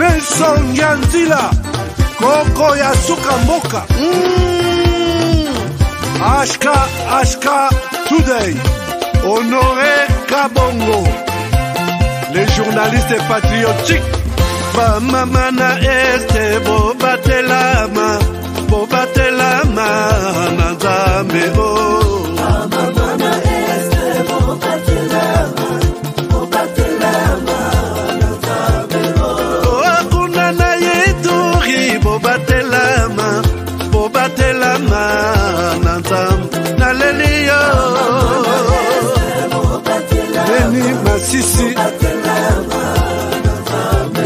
Nelson Nyanzila, Koko ya Suka Mboka, Ashka Today, Honoré Kabongo, les journalistes patriotiques. Bamamana este bobatelama Nazambe o. Bamamana este bobatelama Nazambe o. Akuna na yeturi bobatelama Nazambe naleliyo. Deni Masisi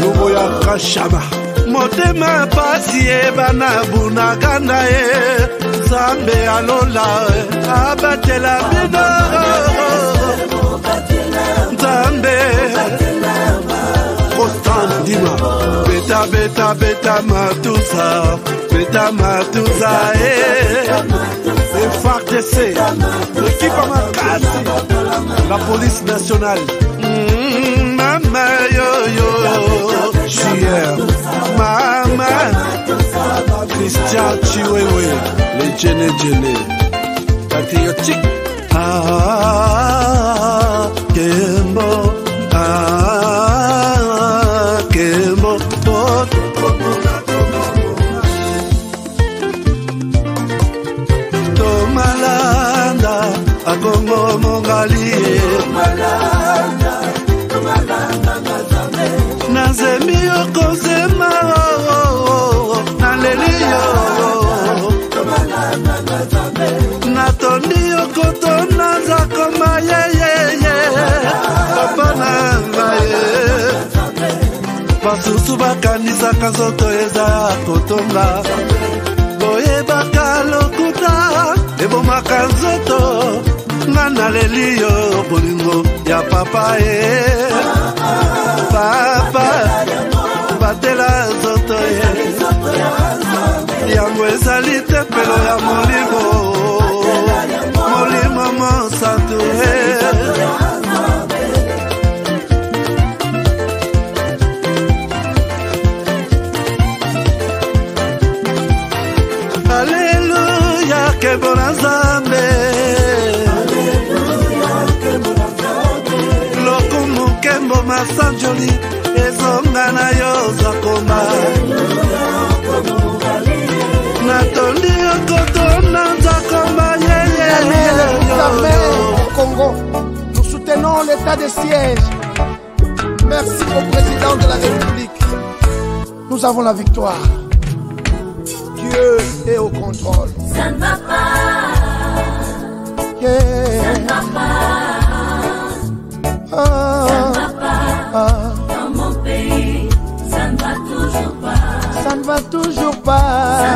Luboya Kashaba Motema pasi bana bunagana Zambe alola abatela bino Zambe Constant Dima Beta matuza FARDC l'équipe Amakasi la police nationale Mama yo Chier Mama Christian Chiwewe les Djene patriotique Kembo Kembo Tomalanda Akongo Mongali Nazemi okozema Naleliyo Natondi okotona Zakoma Papa nangaye Basusu bakanisa kazoto eza kotonga Boye bakalokuta Ebomaka nzoto Naleliyo bolingo ya papa Papa batela zoto yango ezali tempelo ya molimo mosantu Alleluia kebona Nzambe Lokumu kembo masanjoli ezonga na yo zakoma Natondi okotona zakoma Au Congo, nous soutenons l'état de siège. Merci au président de la République. Nous avons la victoire. Dieu est au contrôle. Ça ne va pas. Yeah. Ça ne va pas. Ça ne va pas. Dans mon pays, ça ne va toujours pas. Ça ne va toujours pas. Ça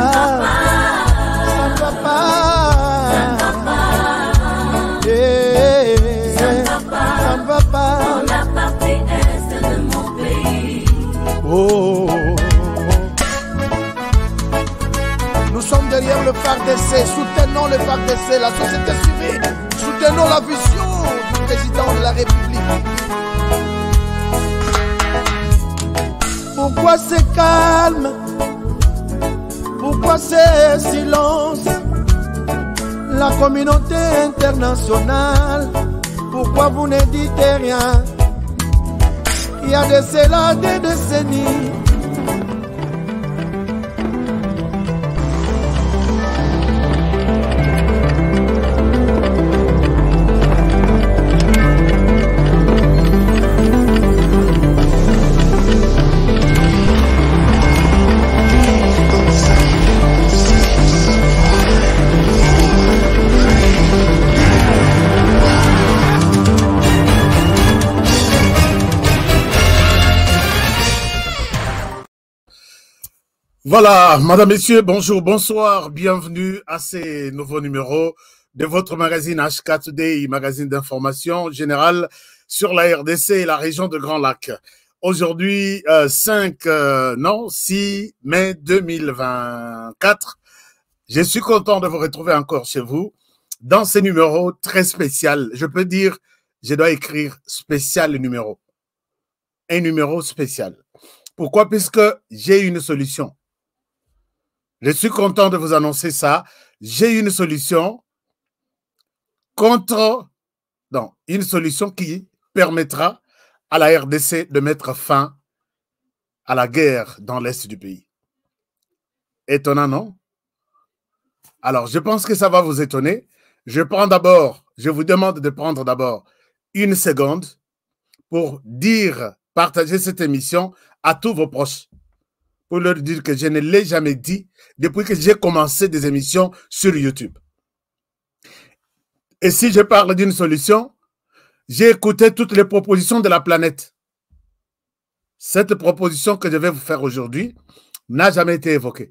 ne va pas. Ça ne va pas. Ça ne va pas. Yeah. Ça ne va pas. Ça ne va pas. Dans la partie est de mon pays. Oh. Nous sommes derrière le FARDC, soutenons le FARDC, la société civile, soutenons la vision du président de la République. Pourquoi c'est calme? Pourquoi c'est silence? La communauté internationale, pourquoi vous ne dites rien? Il y a de cela des décennies. Voilà, madame, messieurs, bonjour, bonsoir, bienvenue à ces nouveaux numéros de votre magazine HK Today, magazine d'information générale sur la RDC et la région de Grand Lac. Aujourd'hui, 6 mai 2024, je suis content de vous retrouver encore chez vous dans ces numéros très spéciaux. Je peux dire, je dois écrire spécial numéro. Un numéro spécial. Pourquoi? Puisque j'ai une solution. Je suis content de vous annoncer ça. J'ai une solution une solution qui permettra à la RDC de mettre fin à la guerre dans l'Est du pays. Étonnant, non? Alors, je pense que ça va vous étonner. Je vous demande de prendre d'abord une seconde pour partager cette émission à tous vos proches. Pour leur dire que je ne l'ai jamais dit depuis que j'ai commencé des émissions sur YouTube. Et si je parle d'une solution, j'ai écouté toutes les propositions de la planète. Cette proposition que je vais vous faire aujourd'hui n'a jamais été évoquée.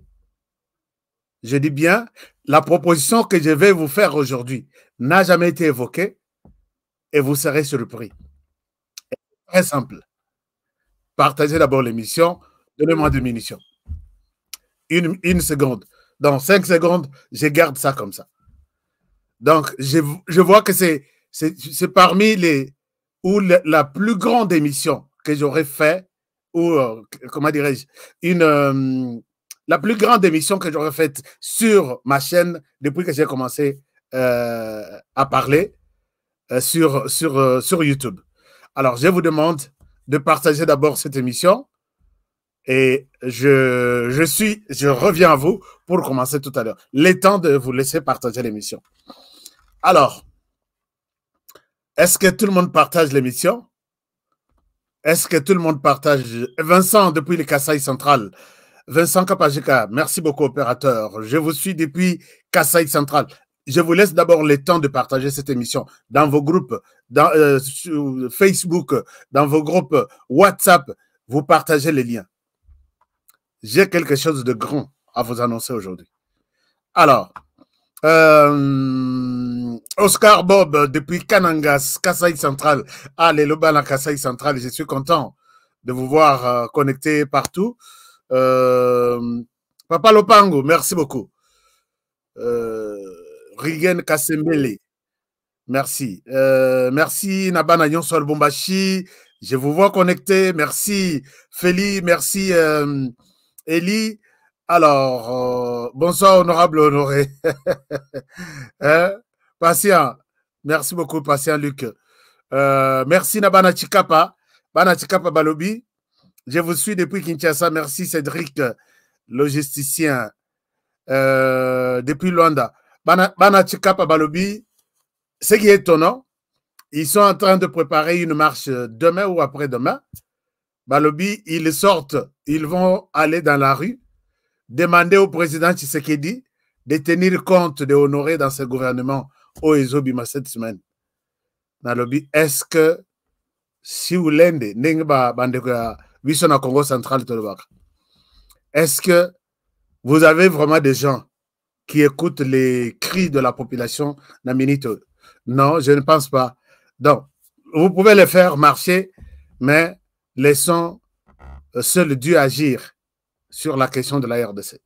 Je dis bien, la proposition que je vais vous faire aujourd'hui n'a jamais été évoquée et vous serez surpris. Très simple. Partagez d'abord l'émission, donnez-moi 2 munitions. Une seconde. Dans 5 secondes, je garde ça comme ça. Donc, je vois que c'est parmi la plus grande émission que j'aurais fait, ou comment dirais-je, la plus grande émission que j'aurais faite sur ma chaîne depuis que j'ai commencé à parler sur YouTube. Alors, je vous demande de partager d'abord cette émission et je reviens à vous pour commencer tout à l'heure. Il est temps de vous laisser partager l'émission. Alors, est-ce que tout le monde partage l'émission? Est-ce que tout le monde partage? Vincent, depuis le Kasaï central. Vincent Kapajika, merci beaucoup, opérateur. Je vous suis depuis Kasaï central. Je vous laisse d'abord le temps de partager cette émission dans vos groupes, sur Facebook, dans vos groupes WhatsApp. Vous partagez les liens. J'ai quelque chose de grand à vous annoncer aujourd'hui. Alors, Oscar Bob, depuis Kanangas, Kasaï central. Allez, le bal à Kasaï central. Je suis content de vous voir connecté partout. Papa Lopango, merci beaucoup. Rigen Kasembele, merci. Merci Nabana Yonsol Bombashi, je vous vois connecté. Merci Feli, merci Eli. Alors, bonsoir honorable Honoré. Patient, merci beaucoup Patient Luc. Merci Nabana Chikapa, Bana Chikapa Balobi. Je vous suis depuis Kinshasa. Merci Cédric, logisticien depuis Luanda. Bana Chikapa Balobi, ce qui est étonnant, ils sont en train de préparer une marche demain ou après-demain. Balobi, ils sortent, ils vont aller dans la rue, demander au président Tshisekedi de tenir compte de Honoré dans ce gouvernement au Ezobima cette semaine. Balobi, est-ce que si vous l'endez, Congo central, est-ce que vous avez vraiment des gens qui écoutent les cris de la population naminito? Non, je ne pense pas. Donc, vous pouvez les faire marcher, mais laissons seul Dieu agir sur la question de la RDC.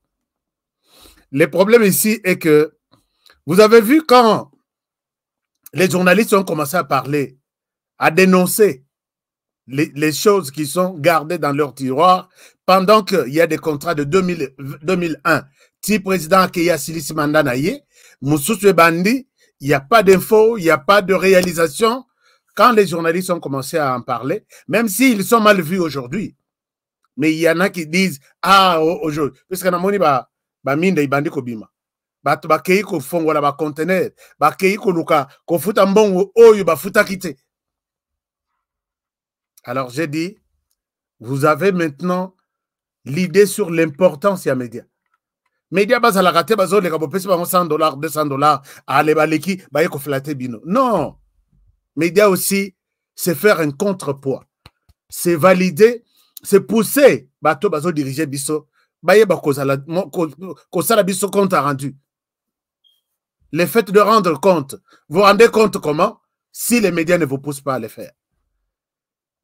Le problème ici est que vous avez vu quand les journalistes ont commencé à parler, à dénoncer les choses qui sont gardées dans leur tiroir pendant qu'il y a des contrats de 2001. Si président Akeya Silisi Mandanaye, Moussoussou Bandi, il n'y a pas d'infos, il n'y a pas de réalisation. Quand les journalistes ont commencé à en parler, même s'ils sont mal vus aujourd'hui, mais il y en a qui disent, ah, aujourd'hui, parce que namoni ba minde ibandi kobima. Bato ba kei ko fongola ba conteneur, ba kei ko luka, ko futa mbongo oyo ba futa kite. Alors, j'ai dit, vous avez maintenant l'idée sur l'importance des médias. Médias, bas à la raté, bas les kabopesi, bas $100, $200, allez, baleki, bah, yeko flatter bino. Non! Médias aussi, c'est faire un contrepoids. C'est valider, c'est pousser, bato, bazo diriger biso, bah, yeba kosala biso compte rendu. Le fait de rendre compte, vous rendez compte comment? Si les médias ne vous poussent pas à le faire.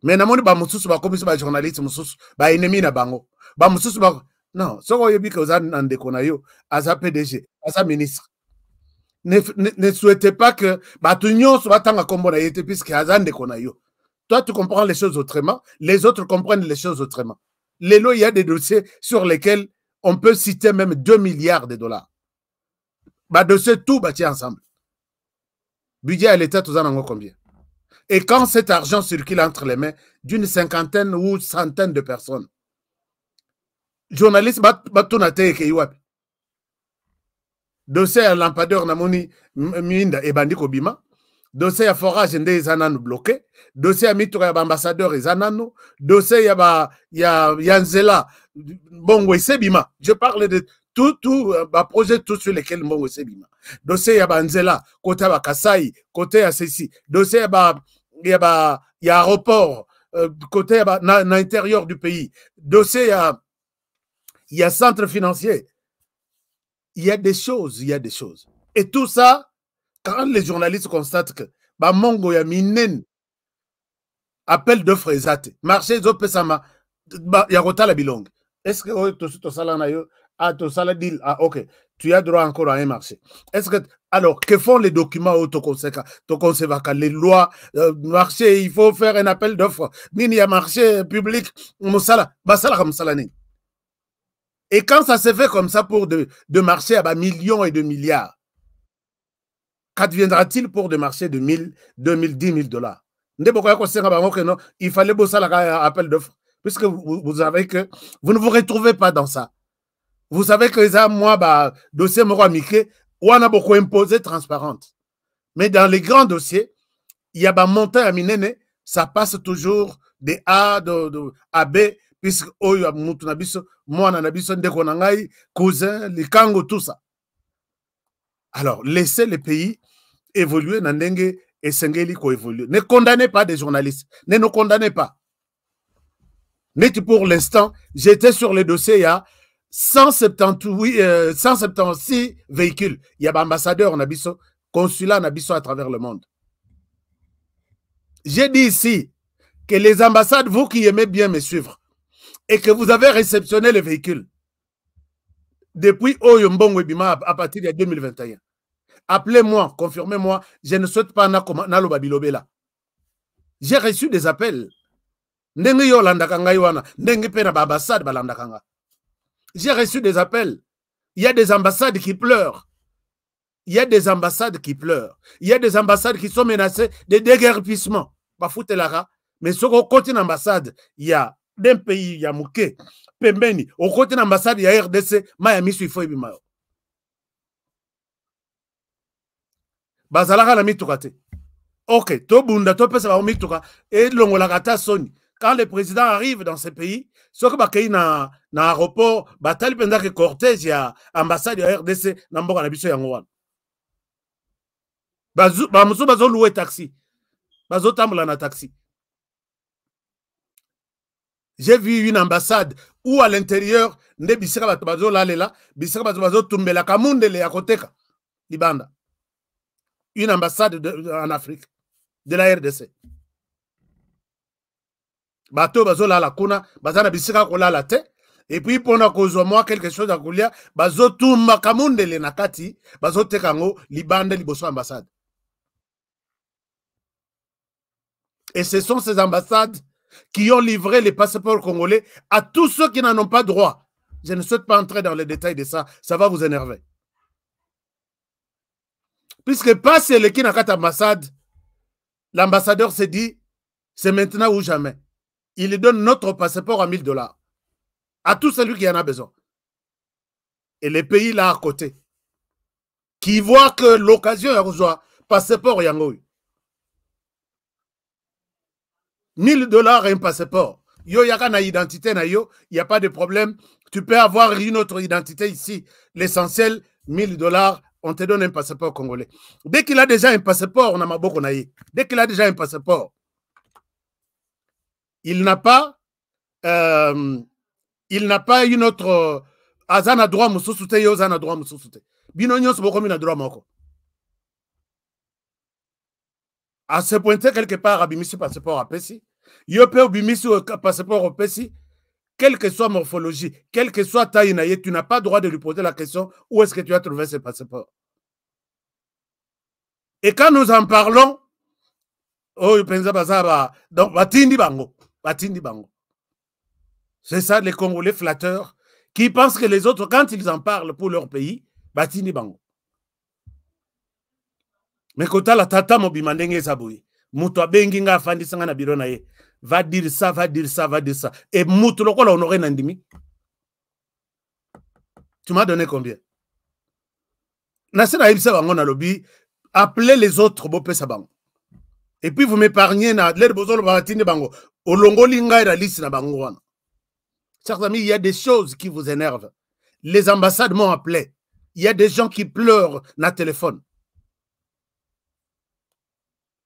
Mais namoni ba mususu ba komisi ba journaliste mususu ba ennemi na bango ba mususu ba non soko yebi que oza ndeko na yo aza PDG aza ministre ne souhaitez pas que ba tunyo so batanga kombo na yete puisque aza ndeko na yo. Toi tu comprends les choses autrement, les autres comprennent les choses autrement. Lélo, il y a des dossiers sur lesquels on peut citer même 2 milliards de dollars. Bah, dossier tout bâti ensemble. Budget à l'État, tout en combien? Et quand cet argent circule entre les mains d'une cinquantaine ou centaine de personnes, journalistes, dossier à lampadaire namoni minda et bandi kobima, dossier à forage nde ezananu bloqué, dossier à mito ya ambassadeur ezananu, dossier ya nzela bongo esebima. Je parle de tout projet tout sur lesquels bongo esebima. Dossier ya nzela côté ya Kasai, côté ya ceci, dossier ya aéroport côté ya na intérieur du pays, dossier ya centre financier. Il y a des choses, il y a des choses. Et tout ça, quand les journalistes constatent que Mongo ya minen appel d'offres exact, marché zopesama ya la bilong. Est-ce que to sala na yo to sala deal ok, tu as droit encore à un marché. Est-ce que alors que font les documents autoconséquents, les lois marché, il faut faire un appel d'offres. Nini ya marché public musala basala comme salani. Et quand ça se fait comme ça pour de marchés à millions et de milliards, qu'adviendra-t-il pour des marchés de 1000, 2000, 10 000 dollars? Il fallait bosser un appel d'offres. Puisque vous savez que vous ne vous retrouvez pas dans ça. Vous savez que ça, moi, dossier Moroamike, on a beaucoup imposé transparente. Mais dans les grands dossiers, il y a un montant à minene, ça passe toujours des A, à B, puisque moi, cousin, les kango, tout ça. Alors, laissez les pays évoluer, Nandenge et Sengeli évoluer. Ne condamnez pas des journalistes. Ne nous condamnez pas. Mais pour l'instant, j'étais sur le dossier, il y a 176 véhicules. Il y a ambassadeur, consulat à travers le monde. J'ai dit ici que les ambassades, vous qui aimez bien me suivre, et que vous avez réceptionné les véhicules depuis Oyombongo Ebima à partir de 2021. Appelez-moi, confirmez-moi, je ne souhaite pas Nalo Babilobela. J'ai reçu des appels. J'ai reçu des appels. Il y a des ambassades qui pleurent. Il y a des ambassades qui pleurent. Il y a des ambassades qui sont menacées de déguerpissement. Mais sur le côté de l'ambassade, il y a d'un pays, il y a Mouké, Pembeni, au côté de l'ambassade, il y a RDC, Miami, Suifo, Ibimayo. Bazalaka la mitokate. Ok, to bunda, to pesa ba mitoka, et l'ongolakata soni. Quand le président arrive dans ce pays, ce que bakei na aéroport, batali penda que cortège ya ambassade ya RDC, na mboka na biso yango wana. Bamusu bazo louer taxi. Bazo tambola na taxi. J'ai vu une ambassade où à l'intérieur, nde bisika bato bazo lalela, bisika bato bazo tumbela kamundele ya koteka, libanda. Une ambassade en Afrique, de la RDC. Bato bazo lala kuna, bazana bisika kolala te, et puis pona kozwa moi quelque chose à kolia, bazo tumba kamundele na kati, bazo tekango libanda liboso ambassade. Et ce sont ces ambassades qui ont livré les passeports congolais à tous ceux qui n'en ont pas droit. Je ne souhaite pas entrer dans les détails de ça, ça va vous énerver. Puisque passe le qui n'a qu'à ambassade, l'ambassadeur s'est dit, c'est maintenant ou jamais. Il donne notre passeport à 1000 dollars. À tout celui qui en a besoin. Et les pays là à côté, qui voient que l'occasion est rejoint, passeport yangoui. 1000 dollars et un passeport. Yo yaka na identité na yo, il n'y a pas de problème. Tu peux avoir une autre identité ici. L'essentiel, 1000 dollars, on te donne un passeport congolais. Dès qu'il a déjà un passeport, on a maboko na ye. Dès qu'il a déjà un passeport, il n'a pas une autre azana droit mususute yo azana droit mususute. Bino nyos boko mina droit moko. À ce point quelque part abimisi passeport à Pessi. Yo pe abimisi passeport au Pessi. Quelle que soit morphologie, quelle que soit taille, tu n'as pas le droit de lui poser la question où est-ce que tu as trouvé ce passeport. Et quand nous en parlons, oh, donc, batindi bango. C'est ça, les Congolais flatteurs, qui pensent que les autres, quand ils en parlent pour leur pays, batini bango. Mais quand la tata mobimandenge sabouye, muto abengi nga afandi sanga na biro na ye, va dire ça, va dire ça, va dire ça. Et muto lokola honoré nandimi. Tu m'as donné combien? Nasena ibisa bango na lobby, appelez les autres bopé sabango. Et puis vous m'épargnez na l'air bozolo batini bango. Olongo linga la liste na bango wana. Chers amis, il y a des choses qui vous énervent. Les ambassades m'ont appelé. Il y a des gens qui pleurent dans le téléphone.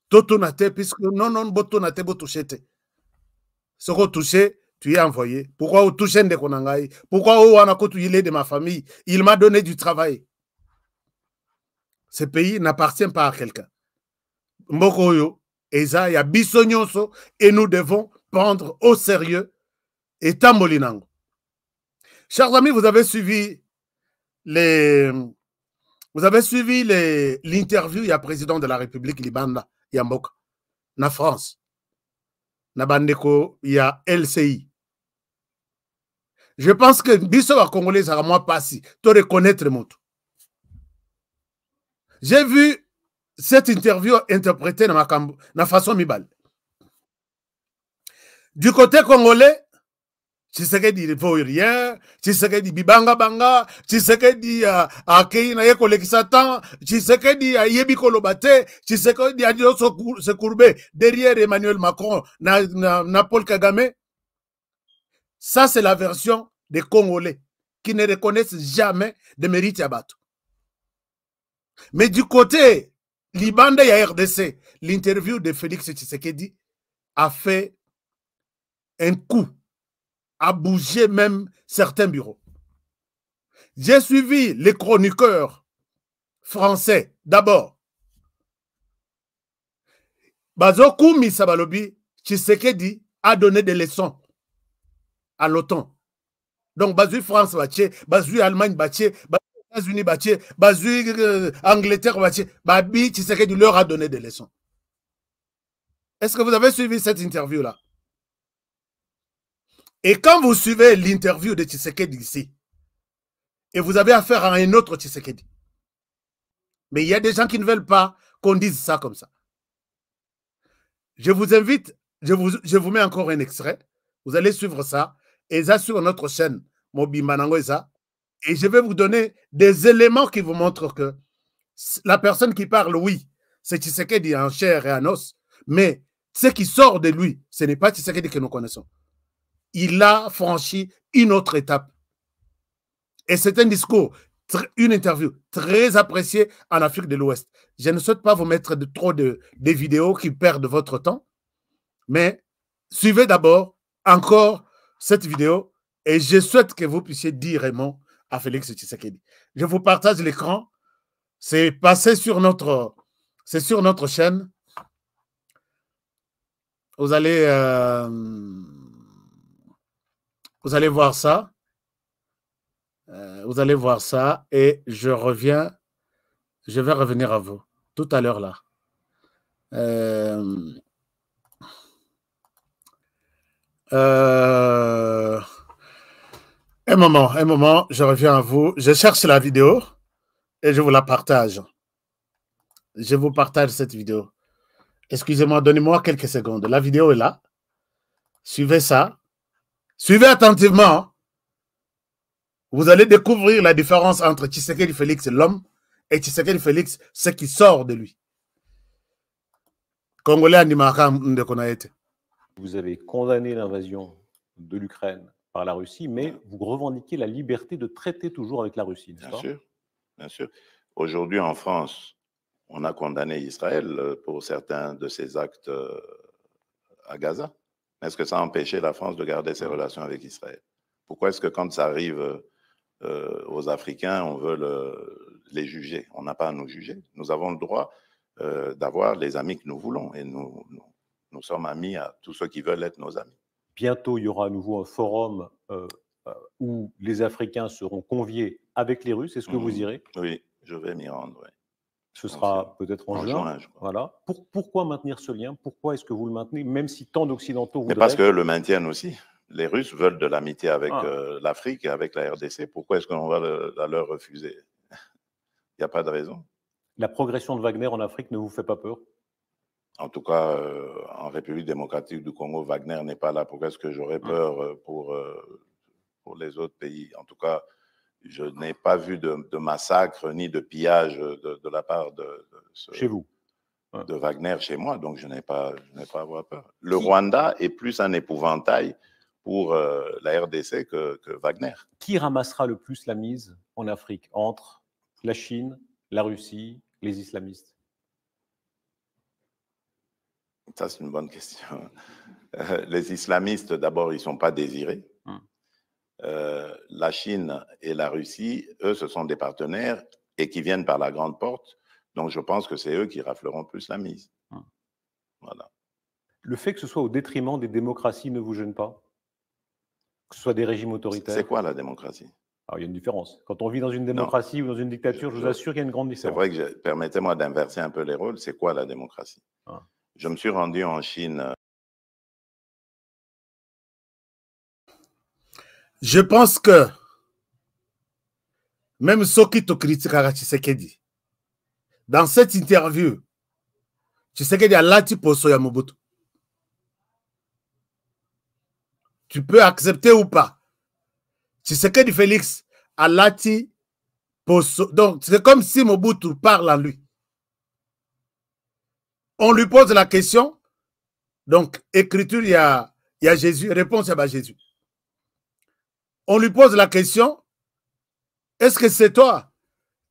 Toto nate, puisque non, boto nate, boto touché. Ce qu'on touché, tu es envoyé. Pourquoi vous touchez de Konangaï? Pourquoi vous avez touché de ma famille? Il m'a donné du travail. Ce pays n'appartient pas à quelqu'un. Mbokoyo, Eza, il y a Bissonyonso, et nous devons prendre au sérieux et Tambolinango. Chers amis, vous avez suivi l'interview, il y a président de la République Libanda, Yamboka, na France. Na bandeko, il y a LCI. Je pense que biso wa Congolais, ça va moi passer, to reconnaître mon tout. J'ai vu cette interview interprétée dans ma façon mibal. Du côté congolais, Tshisekedi il ne faut rien, Tshisekedi bibanga banga, Tshisekedi akei na yeko lekisatan, Tshisekedi yebi kolobate, Tshisekedi a dit se courber derrière Emmanuel Macron na Paul Kagame. Ça c'est la version des Congolais qui ne reconnaissent jamais de mérite à battre. Mais du côté Libanda et RDC, l'interview de Félix Tshisekedi a fait un coup, a bougé même certains bureaux. J'ai suivi les chroniqueurs français d'abord. Bazoku Misabalobi, Tshisekedi a donné des leçons à l'OTAN. Donc, Bazoui France, Bazoui Allemagne, Bazoui États-Unis, Bazoui Angleterre, Babi Tshisekedi leur a donné des leçons. Est-ce que vous avez suivi cette interview-là? Et quand vous suivez l'interview de Tshisekedi ici, et vous avez affaire à un autre Tshisekedi, mais il y a des gens qui ne veulent pas qu'on dise ça comme ça. Je vous invite, je vous mets encore un extrait, vous allez suivre ça, et ça sur notre chaîne, Mobimbanango et ça, et je vais vous donner des éléments qui vous montrent que la personne qui parle, oui, c'est Tshisekedi en chair et en os, mais ce qui sort de lui, ce n'est pas Tshisekedi que nous connaissons. Il a franchi une autre étape. Et c'est un discours, une interview très appréciée en Afrique de l'Ouest. Je ne souhaite pas vous mettre trop de vidéos qui perdent votre temps, mais suivez d'abord encore cette vidéo et je souhaite que vous puissiez dire un mot à Félix Tshisekedi. Je vous partage l'écran. C'est passé sur notre chaîne. Vous allez voir ça. Vous allez voir ça et je vais revenir à vous tout à l'heure là. Un moment, je reviens à vous. Je cherche la vidéo et je vous la partage. Je vous partage cette vidéo. Excusez-moi, donnez-moi quelques secondes. La vidéo est là. Suivez ça. Suivez attentivement. Vous allez découvrir la différence entre Tshisekedi Félix, l'homme, et Tshisekedi Félix, ce qui sort de lui. Congolais Andimaka Ndekonaete. Vous avez condamné l'invasion de l'Ukraine par la Russie, mais vous revendiquez la liberté de traiter toujours avec la Russie, n'est-ce pas? Bien sûr, bien sûr. Aujourd'hui, en France, on a condamné Israël pour certains de ses actes à Gaza. Est-ce que ça a empêché la France de garder ses relations avec Israël? Pourquoi est-ce que quand ça arrive aux Africains, on veut les juger? On n'a pas à nous juger. Nous avons le droit d'avoir les amis que nous voulons. Et nous sommes amis à tous ceux qui veulent être nos amis. Bientôt, il y aura à nouveau un forum où les Africains seront conviés avec les Russes. Est-ce que vous irez? Oui, je vais m'y rendre. Oui. Ce sera peut-être en juin. Je crois. Voilà. Pourquoi maintenir ce lien? Pourquoi est-ce que vous le maintenez, même si tant d'Occidentaux voudraient? Mais parce que le maintiennent aussi. Les Russes veulent de l'amitié avec l'Afrique et avec la RDC. Pourquoi est-ce qu'on va la leur refuser? Il n'y a pas de raison. La progression de Wagner en Afrique ne vous fait pas peur? En tout cas, en République démocratique du Congo, Wagner n'est pas là. Pourquoi est-ce que j'aurais peur pour les autres pays? En tout cas, je n'ai pas vu de massacre ni de pillage de la part chez vous, de Wagner chez moi, donc je n'ai pas à avoir peur. Le Rwanda est plus un épouvantail pour la RDC que Wagner. Qui ramassera le plus la mise en Afrique entre la Chine, la Russie, les islamistes? Ça, c'est une bonne question. Les islamistes, d'abord, ils ne sont pas désirés. La Chine et la Russie, eux, ce sont des partenaires et qui viennent par la grande porte. Donc, je pense que c'est eux qui rafleront plus la mise. Voilà. Le fait que ce soit au détriment des démocraties ne vous gêne pas? Que ce soit des régimes autoritaires? C'est quoi la démocratie? Alors, il y a une différence. Quand on vit dans une démocratie ou dans une dictature, je vous assure qu'il y a une grande différence. C'est vrai que, permettez-moi d'inverser un peu les rôles. C'est quoi la démocratie? Je me suis rendu en Chine. Je pense que même ceux qui te critiquent à Tshisekedi, dans cette interview, Tshisekedi a lati poso ya Mobutu. Tu peux accepter ou pas. Tshisekedi Félix a lati poso. Donc, c'est comme si Mobutu parle en lui. On lui pose la question. Donc, écriture, il y a Jésus. Réponse, il y a Jésus. On lui pose la question. Est-ce que c'est toi?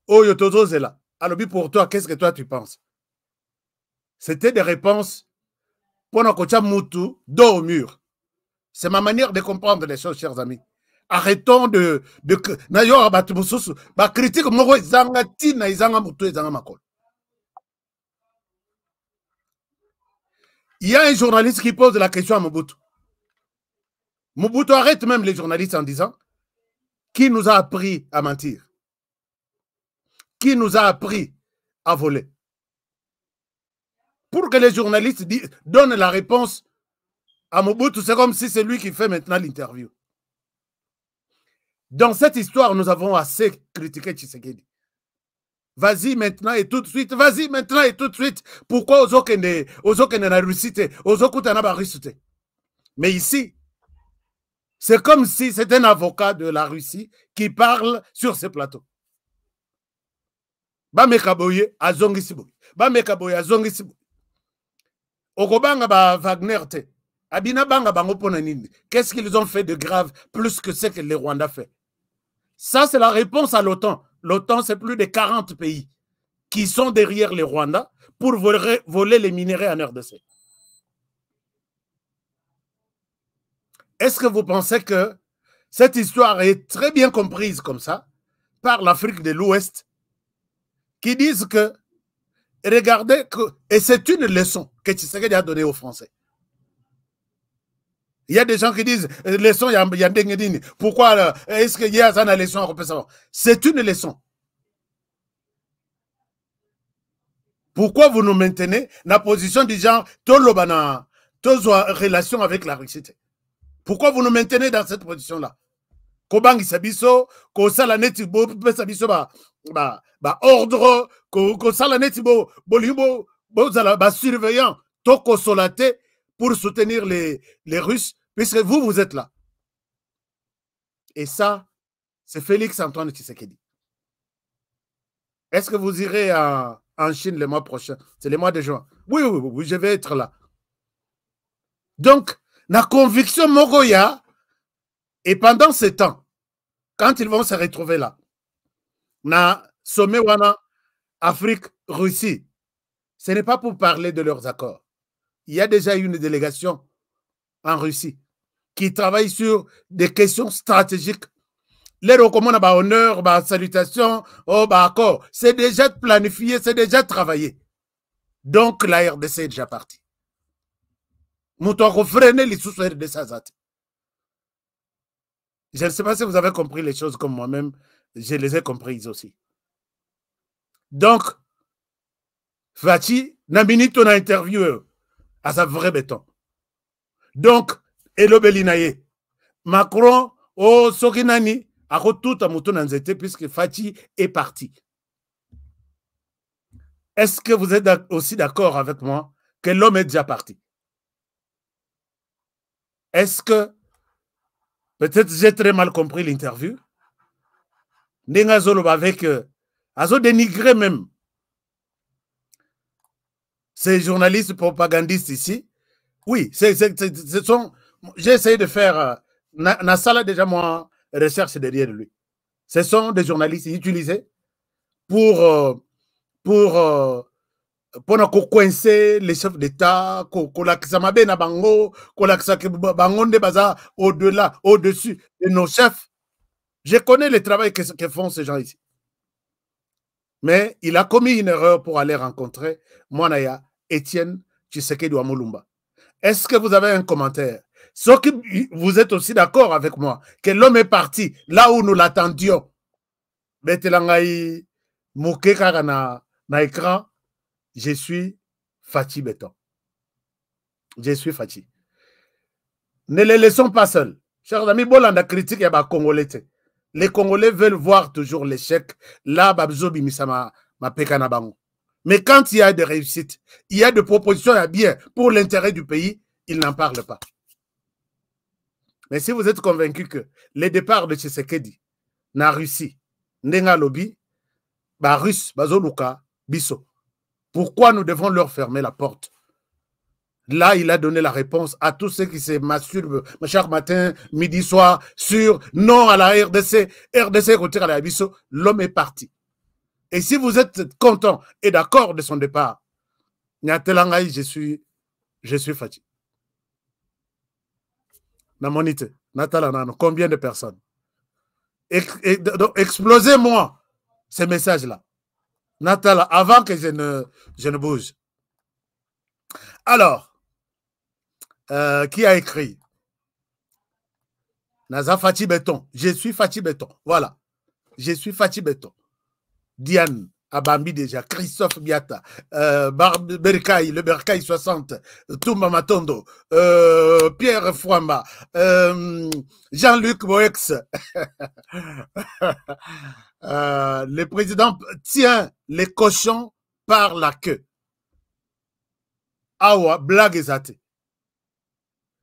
Oh, Yotozo Zela. Alors, pour toi, qu'est-ce que toi tu penses? C'était des réponses pour notre Moutou, dos au mur. C'est ma manière de comprendre les choses, chers amis. Arrêtons de critique. Il y a un journaliste qui pose la question à Mobutu. Mobutu arrête même les journalistes en disant qui nous a appris à mentir? Qui nous a appris à voler? Pour que les journalistes donnent la réponse à Mobutu, c'est comme si c'est lui qui fait maintenant l'interview. Dans cette histoire, nous avons assez critiqué Tshisekedi. Vas-y maintenant et tout de suite. Vas-y maintenant et tout de suite. Pourquoi Ozokene na Russie, Ozokutana ba Russie? Mais ici, c'est comme si c'était un avocat de la Russie qui parle sur ce plateau. Bamekaboye azongisibo. Bamekaboye azongisibo. Okobanga ba Wagner te. Abina banga bango pona nini. Qu'est-ce qu'ils ont fait de grave plus que ce que les Rwandais fait? Ça, c'est la réponse à l'OTAN. L'OTAN, c'est plus de 40 pays qui sont derrière les Rwandais pour voler les minéraux en RDC. Est-ce que vous pensez que cette histoire est très bien comprise comme ça par l'Afrique de l'Ouest qui disent que, regardez, et c'est une leçon que Tshisekedi a donnée aux Français. Il y a des gens qui disent, leçon, il y a des pourquoi est-ce qu'il y a une leçon? C'est une leçon. Pourquoi vous nous maintenez dans la position du genre, Tolobana, relation avec la Russie? Pourquoi vous nous maintenez dans cette position-là? Kobangi Sabiso, Kosala Netibo, Sabiso, ordre, Kosala Netibo, Bolibo, surveillant, Toko Solate pour soutenir les Russes, puisque vous êtes là. Et ça, c'est Félix Antoine Tshisekedi. Est-ce que vous irez en Chine le mois prochain? C'est le mois de juin. Oui, je vais être là. Donc, la conviction Mogoya, et pendant ce temps, quand ils vont se retrouver là, na sommet wana Afrique, Russie, ce n'est pas pour parler de leurs accords. Il y a déjà une délégation en Russie qui travaille sur des questions stratégiques. Les recommandations, bah, honneur, bah, salutations, oh, bah, accord. C'est déjà planifié, c'est déjà travaillé. Donc, la RDC est déjà partie. Je ne sais pas si vous avez compris les choses comme moi-même. Je les ai comprises aussi. Donc, Fati, na minute on a interviewé à sa vraie béton. Donc, Elo Belinaye, Macron, oh, Sokinani, a tout à mouton en zété puisque Fachi est parti. Est-ce que vous êtes aussi d'accord avec moi que l'homme est déjà parti? Est-ce que, peut-être j'ai très mal compris l'interview, Nengazolo avec, Azo dénigré même ces journalistes propagandistes ici. Oui, ce sont, j'ai essayé de faire, Nassala déjà moi, recherche derrière lui. Ce sont des journalistes utilisés pour coincer les chefs d'État, au-delà, au-dessus de nos chefs. Je connais le travail que font ces gens ici. Mais il a commis une erreur pour aller rencontrer Mwanaya Étienne Tshisekedi wa Mulumba. Est-ce que vous avez un commentaire? Sauf que vous êtes aussi d'accord avec moi que l'homme est parti là où nous l'attendions. Betelangai Moukeka na écran. Je suis Fachi Béton. Je suis Fachi. Ne les laissons pas seuls. Chers amis, Bolanda critique et Congolais. Les Congolais veulent voir toujours l'échec. Là, Babzobi Misama ma pekana bango. Mais quand il y a des réussites, il y a des propositions à bien pour l'intérêt du pays, ils n'en parlent pas. Mais si vous êtes convaincu que le départ de Tshisekedi na Russie, Ndenga Lobi, ba Russe, Bazoluka, Bisso. Pourquoi nous devons leur fermer la porte? Là, il a donné la réponse à tous ceux qui se masturbent chaque matin, midi, soir, sur non à la RDC. RDC retire à la Bisso. L'homme est parti. Et si vous êtes content et d'accord de son départ, Nyatelangaï, je suis fatigué. Namonite, Natalanano, combien de personnes? Explosez-moi ces messages-là. Natala, avant que je ne bouge. Alors, qui a écrit? Naza Fachi Béton. Je suis Fachi Béton. Voilà. Je suis Fachi Béton. Diane Abambi déjà. Christophe Biata. Berkaï, le Berkaï 60. Toumba Matondo. Pierre Fouamba. Jean-Luc Boex. Le président tient les cochons par la queue. Awa, blague ezate.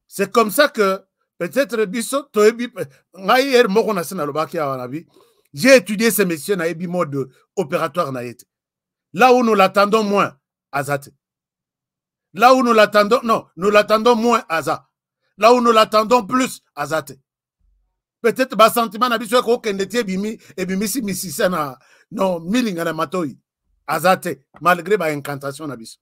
C'est comme ça que peut-être j'ai étudié ces messieurs na ebi mode opératoire na yete. Là où nous l'attendons moins, Azate. Là où nous l'attendons, non, nous l'attendons moins, Aza. Là où nous l'attendons plus, Azate. Peut-être bas sentiment na biso ko kendete bimi et bimi si misisa na non milinga na matoi. Azate malgré ba incantation na biso.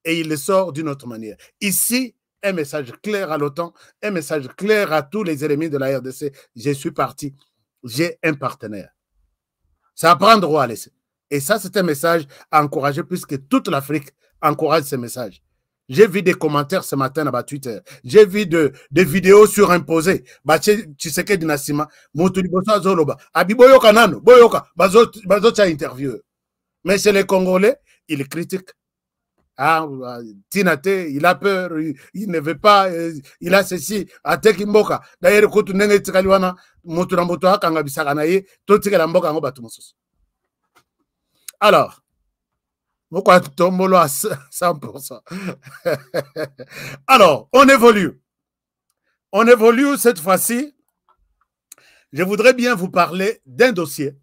Et il le sort d'une autre manière. Ici, un message clair à l'OTAN, un message clair à tous les ennemis de la RDC. Je suis parti, j'ai un partenaire. Ça prend droit à laisser. Et ça, c'est un message à encourager puisque toute l'Afrique encourage ce message. J'ai vu des commentaires ce matin à Twitter. J'ai vu des vidéos surimposées. Tshisekedi Nassima, Moutoulibosa Zoloba, Abiboyo Kanano, Boyoka, Bazocha interview. Mais chez les Congolais, ils critiquent. Ah, Tinate, il a peur, il ne veut pas, il a ceci, Ateki Mboka. D'ailleurs, quand on est Tikaliwana, Moturambotoa, Kangabisaganaye, tout ce que l'Amboka en Batumusos. Alors, pourquoi tombolo à 100%? Alors, on évolue. On évolue cette fois-ci. Je voudrais bien vous parler d'un dossier.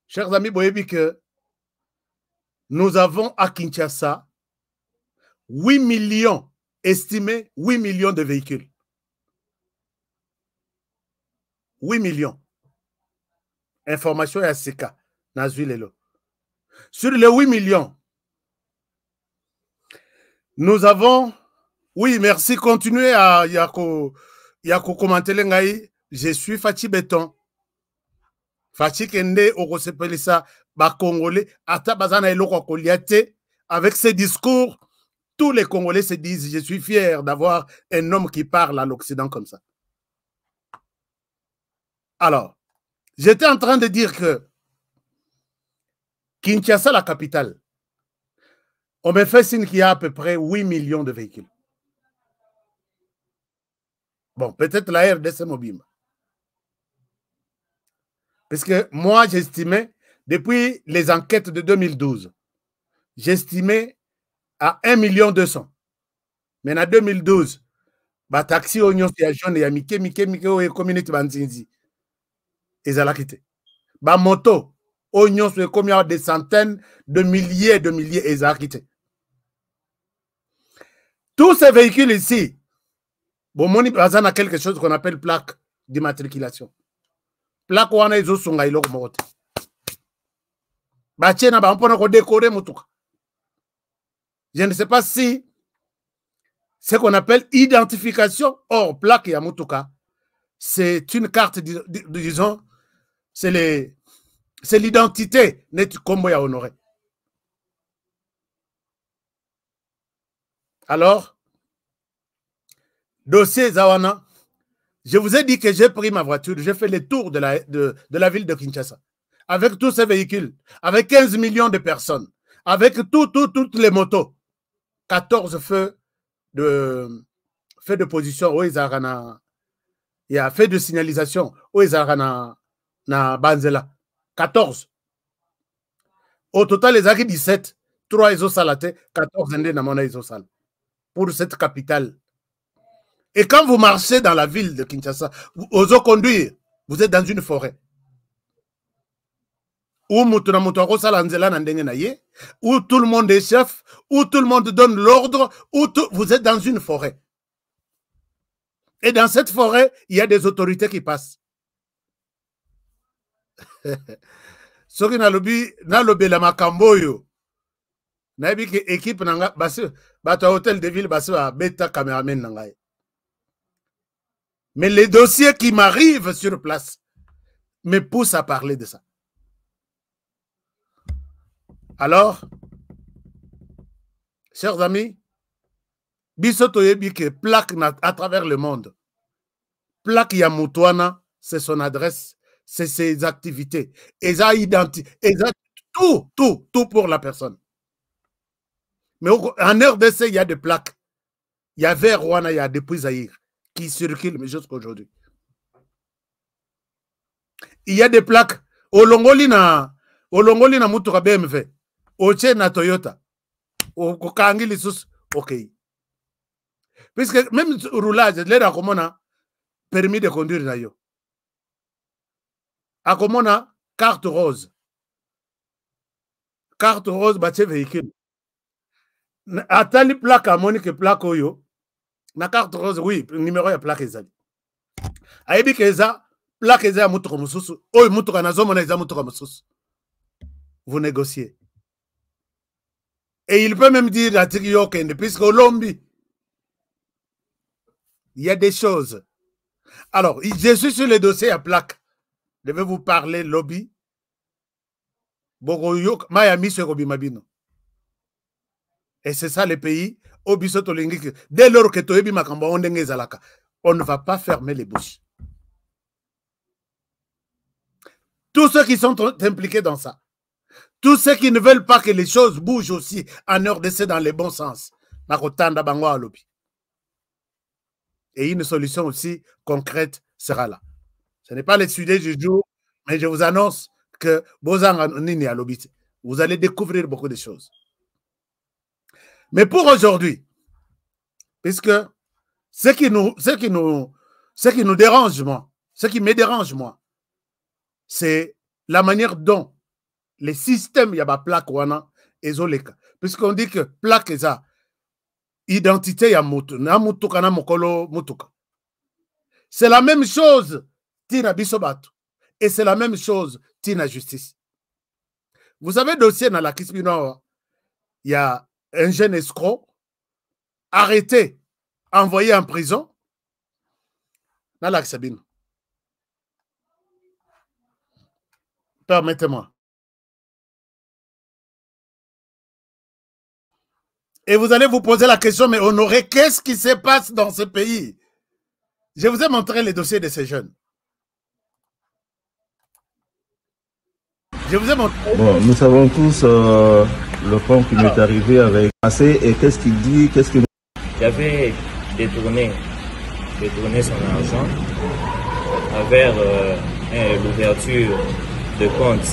Chers amis, vous voyez que nous avons à Kinshasa 8 millions, estimés 8 millions de véhicules. 8 millions. Information à CK, Nazuilelo. Sur les 8 millions, nous avons... Oui, merci. Continuez à Yako commenter l'engaï. Je suis Fachi Béton. Fachi Kende Okosepelisa ba Congolais ata bazana eloko koliate. Avec ces discours, tous les Congolais se disent je suis fier d'avoir un homme qui parle à l'Occident comme ça. Alors, j'étais en train de dire que Kinshasa, la capitale, on me fait signe qu'il y a à peu près 8 millions de véhicules. Bon, peut-être la RDC mobile. Parce que moi, j'estimais, depuis les enquêtes de 2012, j'estimais à 1,2 million. Mais en 2012, bah taxi oignon c'est jaune et mike et community banzinzi. Ils ont quitté. Bah moto oignon c'est combien des centaines de milliers ils ont quitté. Tous ces véhicules ici, bon moni bazana quelque chose qu'on appelle plaque d'immatriculation. Plaque wana izo sunga iloko mote. Ba tiena ba mpona ko décorer mutuka. Je ne sais pas si ce qu'on appelle identification hors plaque Yamutuka, c'est une carte, disons, c'est l'identité net combo ya honoré. Alors, dossier Zawana, je vous ai dit que j'ai pris ma voiture, j'ai fait le tour de la ville de Kinshasa, avec tous ces véhicules, avec 15 millions de personnes, avec toutes les motos, 14 feux de position, il y a fait de signalisation, na Banzela, 14. Au total, les acquis 17, 3 isosalatés, 14 na mona isosal. Pour cette capitale. Et quand vous marchez dans la ville de Kinshasa, vous osez conduire, vous êtes dans une forêt. Où tout le monde est chef, où tout le monde donne l'ordre, vous êtes dans une forêt. Et dans cette forêt, il y a des autorités qui passent. Ce qui n'a le makamboyo. Nabi ki équipe nanga basu bato hôtel de ville basu a bêta caméraman nangai. Mais les dossiers qui m'arrivent sur place me poussent à parler de ça. Alors, chers amis, bisoto yebi que plaque à travers le monde. Plaque Yamoutouana, c'est son adresse, c'est ses activités. Et ça identité, et ça tout pour la personne. Mais en RDC, il y a des plaques. Il y a vers Rwanda, il y a depuis Zaïre qui circulent jusqu'à aujourd'hui. Il y a des plaques. Au Longolina Mutuka BMW. Au Tchèna Toyota. Au Kangi Lissus. Ok. Puisque même roulage, les rakomona permis de conduire d'ailleurs. Akomona carte rose. Carte rose, bâti véhicule. Atali plaque à Monique plaque oyo. Na carte rose, oui, numéro ya plaque ezali. Ayebi keza, plaque eza mutuka mususu. Oyo mutuka nazomona eza mutuka mususu. Vous négociez. Et il peut même dire à Tigiyokende, puisque au Lombi, il y a des choses. Alors, je suis sur le dossier à plaque. Je vais vous parler lobby. Bogoyok, Miami, c'est Robi Mabino. Et c'est ça le pays. Dès lors que Toyebi Makamba, on ne va pas fermer les bouches. Tous ceux qui sont impliqués dans ça, tous ceux qui ne veulent pas que les choses bougent aussi en RDC dans le bon sens, et une solution aussi concrète sera là. Ce n'est pas le sujet du jour, mais je vous annonce que vous allez découvrir beaucoup de choses. Mais pour aujourd'hui, puisque ce qui nous dérange, moi, ce qui me dérange, moi, c'est la manière dont les systèmes yaba plaque wana ezoleka. Puisqu'on dit que plaque eza identité ya mutu, na mutuka na mokolo mutuka. C'est la même chose tina bisobatu. Et c'est la même chose tina justice. Vous savez, dossier dans la Kispinoa, il y a un jeune escroc arrêté, envoyé en prison. Dans la Sabine. Permettez-moi. Et vous allez vous poser la question, mais Honoré, qu'est-ce qui se passe dans ce pays? Je vous ai montré les dossiers de ces jeunes. Je vous ai montré. Bon, nous savons tous le pont qui m'est arrivé avec assez et qu'est-ce qu'il dit, qu'est-ce qu'il... J'avais détourné détourné son argent à travers l'ouverture de compte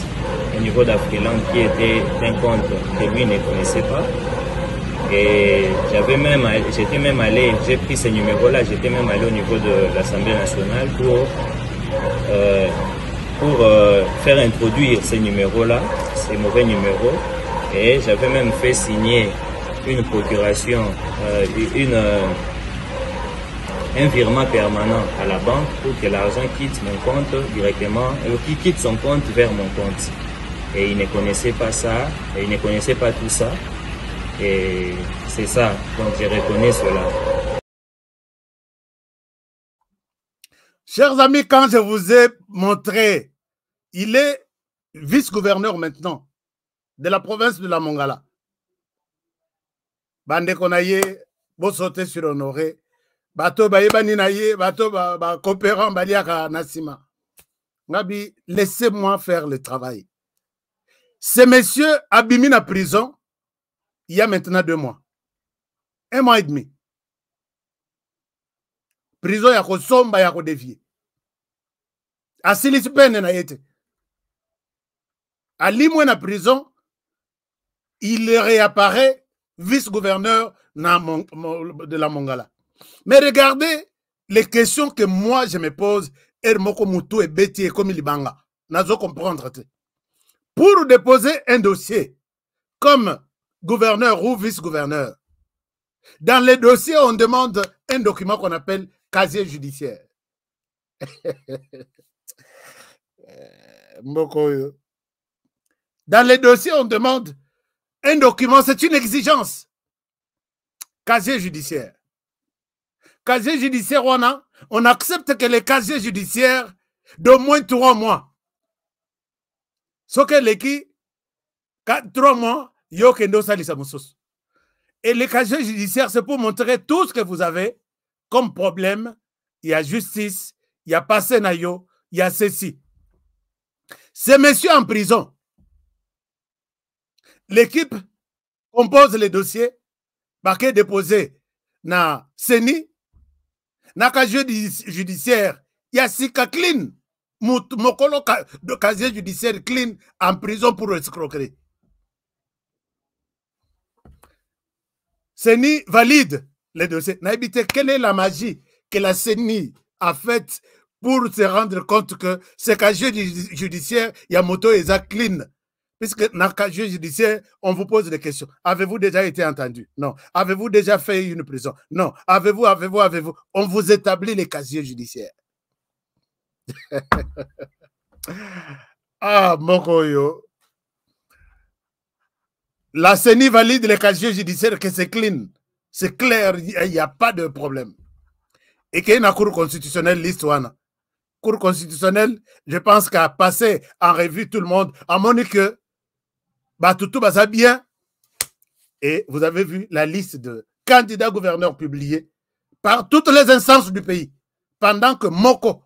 au niveau d'Afriland qui était un compte que lui ne connaissait pas. Et j'étais même allé, j'ai pris ce numéro-là, j'étais même allé au niveau de l'Assemblée nationale pour faire introduire ces numéros-là, ces mauvais numéros. Et j'avais même fait signer une procuration, un virement permanent à la banque pour que l'argent quitte mon compte directement, qui quitte son compte vers mon compte. Et il ne connaissait pas ça, et il ne connaissait pas tout ça. Et c'est ça, donc je reconnais cela. Chers amis, quand je vous ai montré, il est vice-gouverneur maintenant de la province de la Mongala. Bande konaye, bo sauter sur Honoré, bato ba yebani naye, bato ba coopérant baliaka nasima. Ngabi, laissez-moi faire le travail. Ce monsieur a bimi na prison il y a maintenant 2 mois. 1 mois et demi. Prison yako somba yako dévié. Asili sipene na yete. À l'imoué na prison, il réapparaît vice-gouverneur de la Mongala. Mais regardez les questions que moi je me pose. Ermoko Moutou et Betty et comme Libanga. Nazo comprendre. Pour déposer un dossier comme gouverneur ou vice-gouverneur, dans les dossiers, on demande un document qu'on appelle casier judiciaire. Dans les dossiers, on demande un document, c'est une exigence. Casier judiciaire. Casier judiciaire, on accepte que les casiers judiciaires d'au moins 3 mois. Ce que les 3 mois, et les casiers judiciaires, c'est pour montrer tout ce que vous avez comme problème. Il y a justice, il y a passé nayo, il y a ceci. Ces messieurs en prison, l'équipe compose les dossiers, baké déposé na CENI, na casier judiciaire, il y a Sika clean, mokolo de casier judiciaire clean en prison pour escroquerie. CENI valide les dossiers. N'habitez quelle est la magie que la CENI a faite pour se rendre compte que ce casier judiciaire, il y a moto et ça clean. Puisque dans le casier judiciaire, on vous pose des questions. Avez-vous déjà été entendu? Non. Avez-vous déjà fait une prison? Non. Avez-vous? On vous établit les casiers judiciaires. Ah, Mokoyo. La CENI valide les casiers judiciaires que c'est clean. C'est clair, il n'y a pas de problème. Et qu'il y a une cour constitutionnelle l'histoire. Cour constitutionnelle, je pense qu'à passer en revue tout le monde, à mon que tout va bien. Et vous avez vu la liste de candidats gouverneurs publiés par toutes les instances du pays. Pendant que Moko,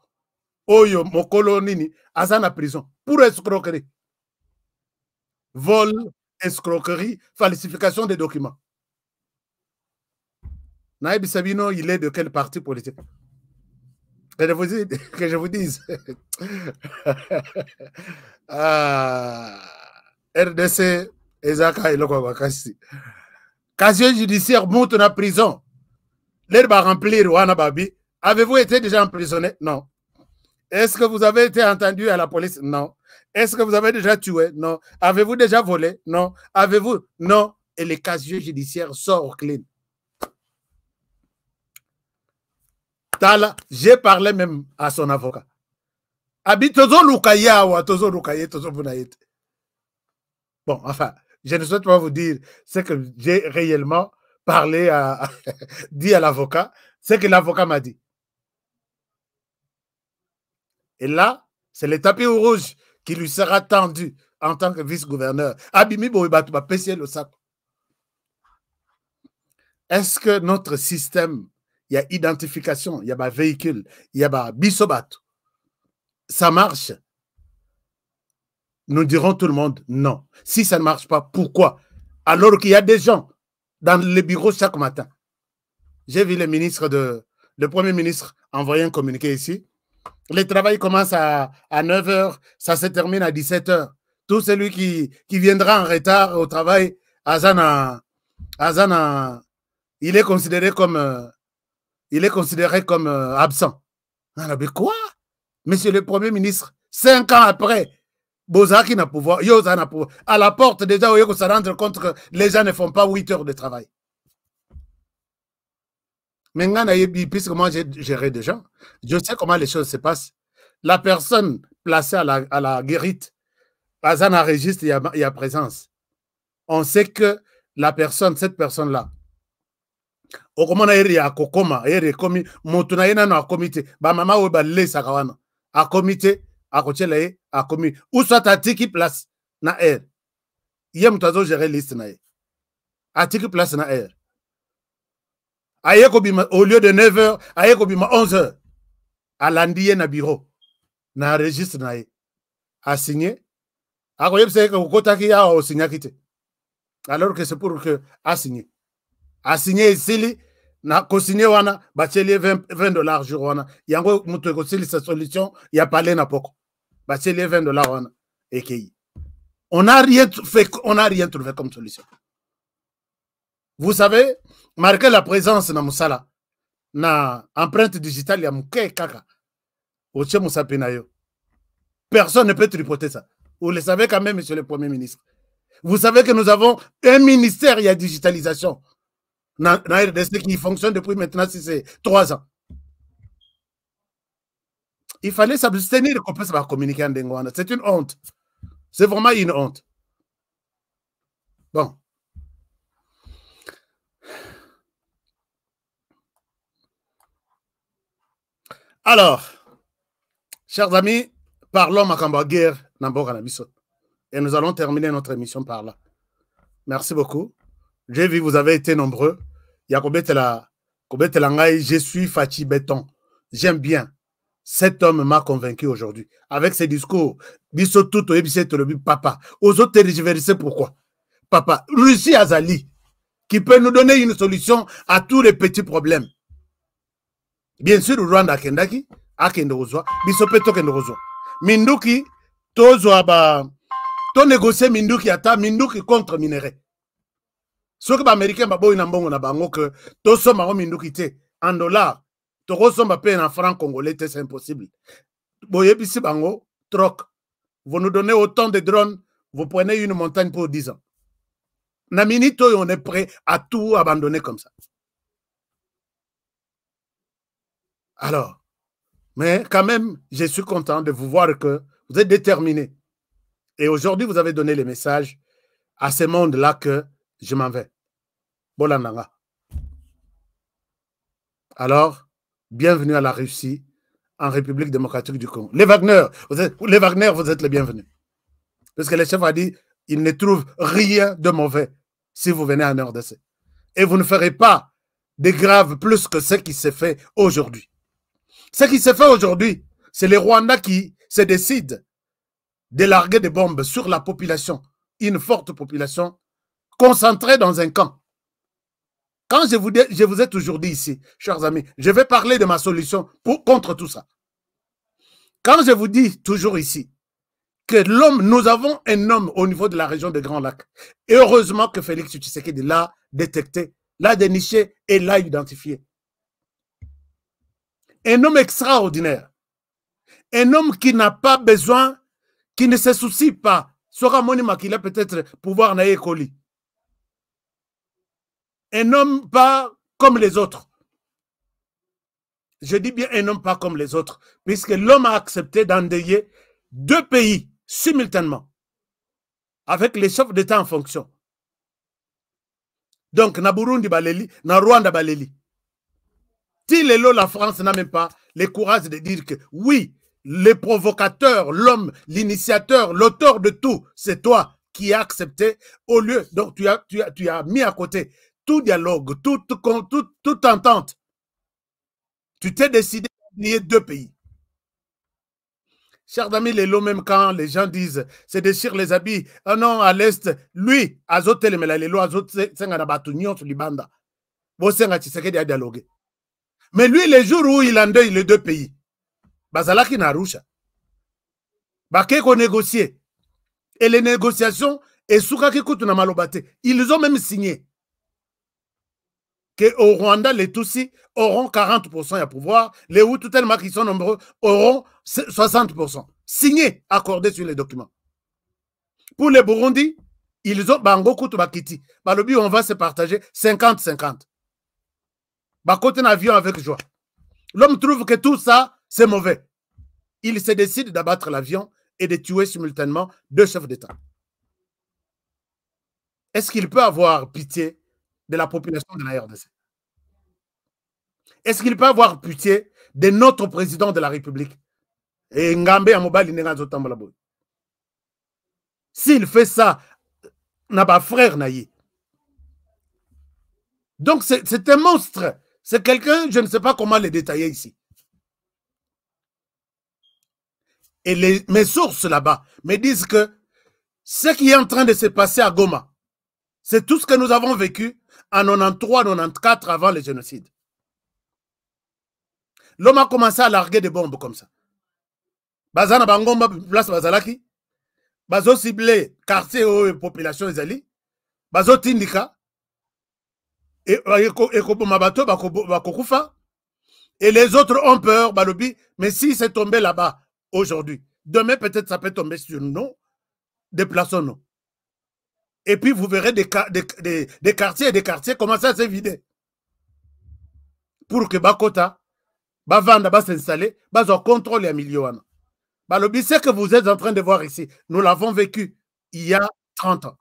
Oyo, Mokolo Nini, Azana prison pour escroquerie. Vol, escroquerie, falsification des documents. Naïb Sabino, il est de quel parti politique? Que je vous dise. RDC, Ezaka et Lokawakasi. Casier judiciaire monte en prison. L'air va remplir Wanababi. Avez-vous été déjà emprisonné? Non. Est-ce que vous avez été entendu à la police? Non. Est-ce que vous avez déjà tué? Non. Avez-vous déjà volé? Non. Avez-vous? Non. Et les casiers judiciaires sortent clean. Tala, j'ai parlé même à son avocat. Abi tozo lukaya wa tozo lukaye tozo bunayete. Bon, enfin, je ne souhaite pas vous dire ce que j'ai réellement parlé dit à l'avocat, ce que l'avocat m'a dit. Et là, c'est le tapis rouge qui lui sera tendu en tant que vice-gouverneur. Abimi Boibatu va pêcher le sac. Est-ce que notre système, il y a identification, il y a un véhicule, il y a un bisobat, ça marche? Nous dirons tout le monde non. Si ça ne marche pas, pourquoi? Alors qu'il y a des gens dans les bureaux chaque matin. J'ai vu le ministre de le Premier ministre a envoyé un communiqué ici. Le travail commence à 9 h, ça se termine à 17 h. Tout celui qui viendra en retard au travail, Azana, il est considéré comme absent. Mais quoi? Monsieur le Premier ministre, 5 ans après, Bozaki n'a pouvoir, Yosa n'a pouvoir. À la porte, déjà, on se rendre compte que les gens ne font pas 8 heures de travail. Maintenant, puisque moi j'ai géré des gens, je sais comment les choses se passent. La personne placée à la guérite, Azana registre, il y a présence. On sait que la personne, cette personne-là, au comment il y a kokoma, il y a commis, motuna yena na comité, ba mama ou ba le sakawana, a comité, a coché a commis, ou soit à tiki place na air. Yem tozo gérer liste na air. A tiki place na air. Aye kobima au lieu de 9 h, aye kobima 11 h. A landiye na bureau, na registre na air. A signé. A koyeb se que kota ki a o signé kite. Alors que c'est pour que a signé. A signé ici, na co-signé wana, bachelier $20 jour wana. Yango mutu ko-signé sa solution, il y a parlé na poko. Bachelier $20 wana. EKI. On n'a rien fait, on n'a rien trouvé comme solution. Vous savez, marquer la présence na musala, na empreinte digitale ya muke kaka. Oche musapi na yo. Personne ne peut tripoter ça. Vous le savez quand même, monsieur le Premier ministre. Vous savez que nous avons un ministère, il y a digitalisation. Dans RDC qui fonctionne depuis maintenant, si c'est 3 ans. Il fallait s'abstenir qu'on puisse communiquer en Dengwana. C'est une honte. C'est vraiment une honte. Bon. Alors, chers amis, parlons Makamba guerre Nambo Cannabisot. Et nous allons terminer notre émission par là. Merci beaucoup. J'ai vu, vous avez été nombreux. Je suis Fachi Béton. J'aime bien. Cet homme m'a convaincu aujourd'hui. Avec ses discours, papa. Aux autres, je vais pourquoi. Papa, Russie Azali, qui peut nous donner une solution à tous les petits problèmes. Bien sûr, Rwanda Kendaki, Akendozwa, Bisopeto Kendozwa. Minduki, Tozwa ba. To négocier Minduki ata Minduki contre minerai. Ce que les Américains ont que tout ça Minduki en dollars, tout ça en francs congolais, c'est impossible. Vous nous donnez autant de drones, vous prenez une montagne pour 10 ans. Naminito, on est prêt à tout abandonner comme ça. Alors, mais quand même, je suis content de vous voir que vous êtes déterminés. Et aujourd'hui, vous avez donné le message à ce monde-là que je m'en vais. Bolananga. Alors, bienvenue à la Russie, en République démocratique du Congo. Les Wagner, vous êtes les bienvenus. Parce que le chef a dit, il ne trouve rien de mauvais si vous venez en RDC. Et vous ne ferez pas de grave plus que ce qui s'est fait aujourd'hui. Ce qui s'est fait aujourd'hui, c'est les Rwandais qui se décident de larguer des bombes sur la population, une forte population, concentrée dans un camp. Quand je vous ai toujours dit ici, chers amis, je vais parler de ma solution contre tout ça. Quand je vous dis toujours ici que l'homme, nous avons un homme au niveau de la région des Grands Lacs. Et heureusement que Félix Tshisekedi l'a détecté, l'a déniché et l'a identifié. Un homme extraordinaire. Un homme qui n'a pas besoin, qui ne se soucie pas. Sera monima qu'il a peut-être pouvoir naïe colis. Un homme pas comme les autres. Je dis bien un homme pas comme les autres, puisque l'homme a accepté d'endeuiller 2 pays simultanément, avec les chefs d'État en fonction. Donc, na Burundi Baleli, na Rwanda Baleli. Tilelo, la France n'a même pas le courage de dire que oui, le provocateur, l'homme, l'initiateur, l'auteur de tout, c'est toi qui as accepté au lieu. Donc, tu as mis à côté tout dialogue, toute entente. Tu t'es décidé d'oublier 2 pays. Chers amis, les lots, même quand les gens disent c'est déchire les habits, ah non, à l'Est, lui, Azote les lots, Azote, c'est un abatunyon sur l'Ibanda. Vous savez, tu sais qu'il y a dialogué. Mais lui, les jours où il endeuille les deux pays, Bazalaki Narusha, Bakeko négocier. Et les négociations, et Soukaki Koutouna Malobate, ils ont même signé qu'au Rwanda, les Tutsis auront 40% à pouvoir, les Hutus tellement qu'ils sont nombreux auront 60%. Signé, accordé sur les documents. Pour les Burundi, ils ont Bango Koutou Bakiti. Balobi, on va se partager 50-50. Bakote un avion avec joie. L'homme trouve que tout ça, c'est mauvais. Il se décide d'abattre l'avion et de tuer simultanément deux chefs d'État. Est-ce qu'il peut avoir pitié de la population de la RDC? Est-ce qu'il peut avoir pitié de notre président de la République? Et Ngambe Amobali Nengazo Tambalaboy. S'il fait ça, n'a pas frère Naïe. Donc c'est un monstre. C'est quelqu'un, je ne sais pas comment le détailler ici. Et mes sources là-bas me disent que ce qui est en train de se passer à Goma, c'est tout ce que nous avons vécu en 93-94 avant le génocide. L'homme a commencé à larguer des bombes comme ça. Bazana Bangomba, place Bazalaki, Bazo ciblé quartier ou population Ezali, Bazo Tindika, et les autres ont peur, Balobi, mais si c'est tombé là-bas aujourd'hui, demain peut-être ça peut tomber sur nous, déplaçons-nous. Et puis vous verrez des quartiers et des quartiers commencer à se vider. Pour que Bakota, Bavanda va s'installer, Bazo contrôle les millions. Balobi, c'est que vous êtes en train de voir ici, nous l'avons vécu il y a 30 ans.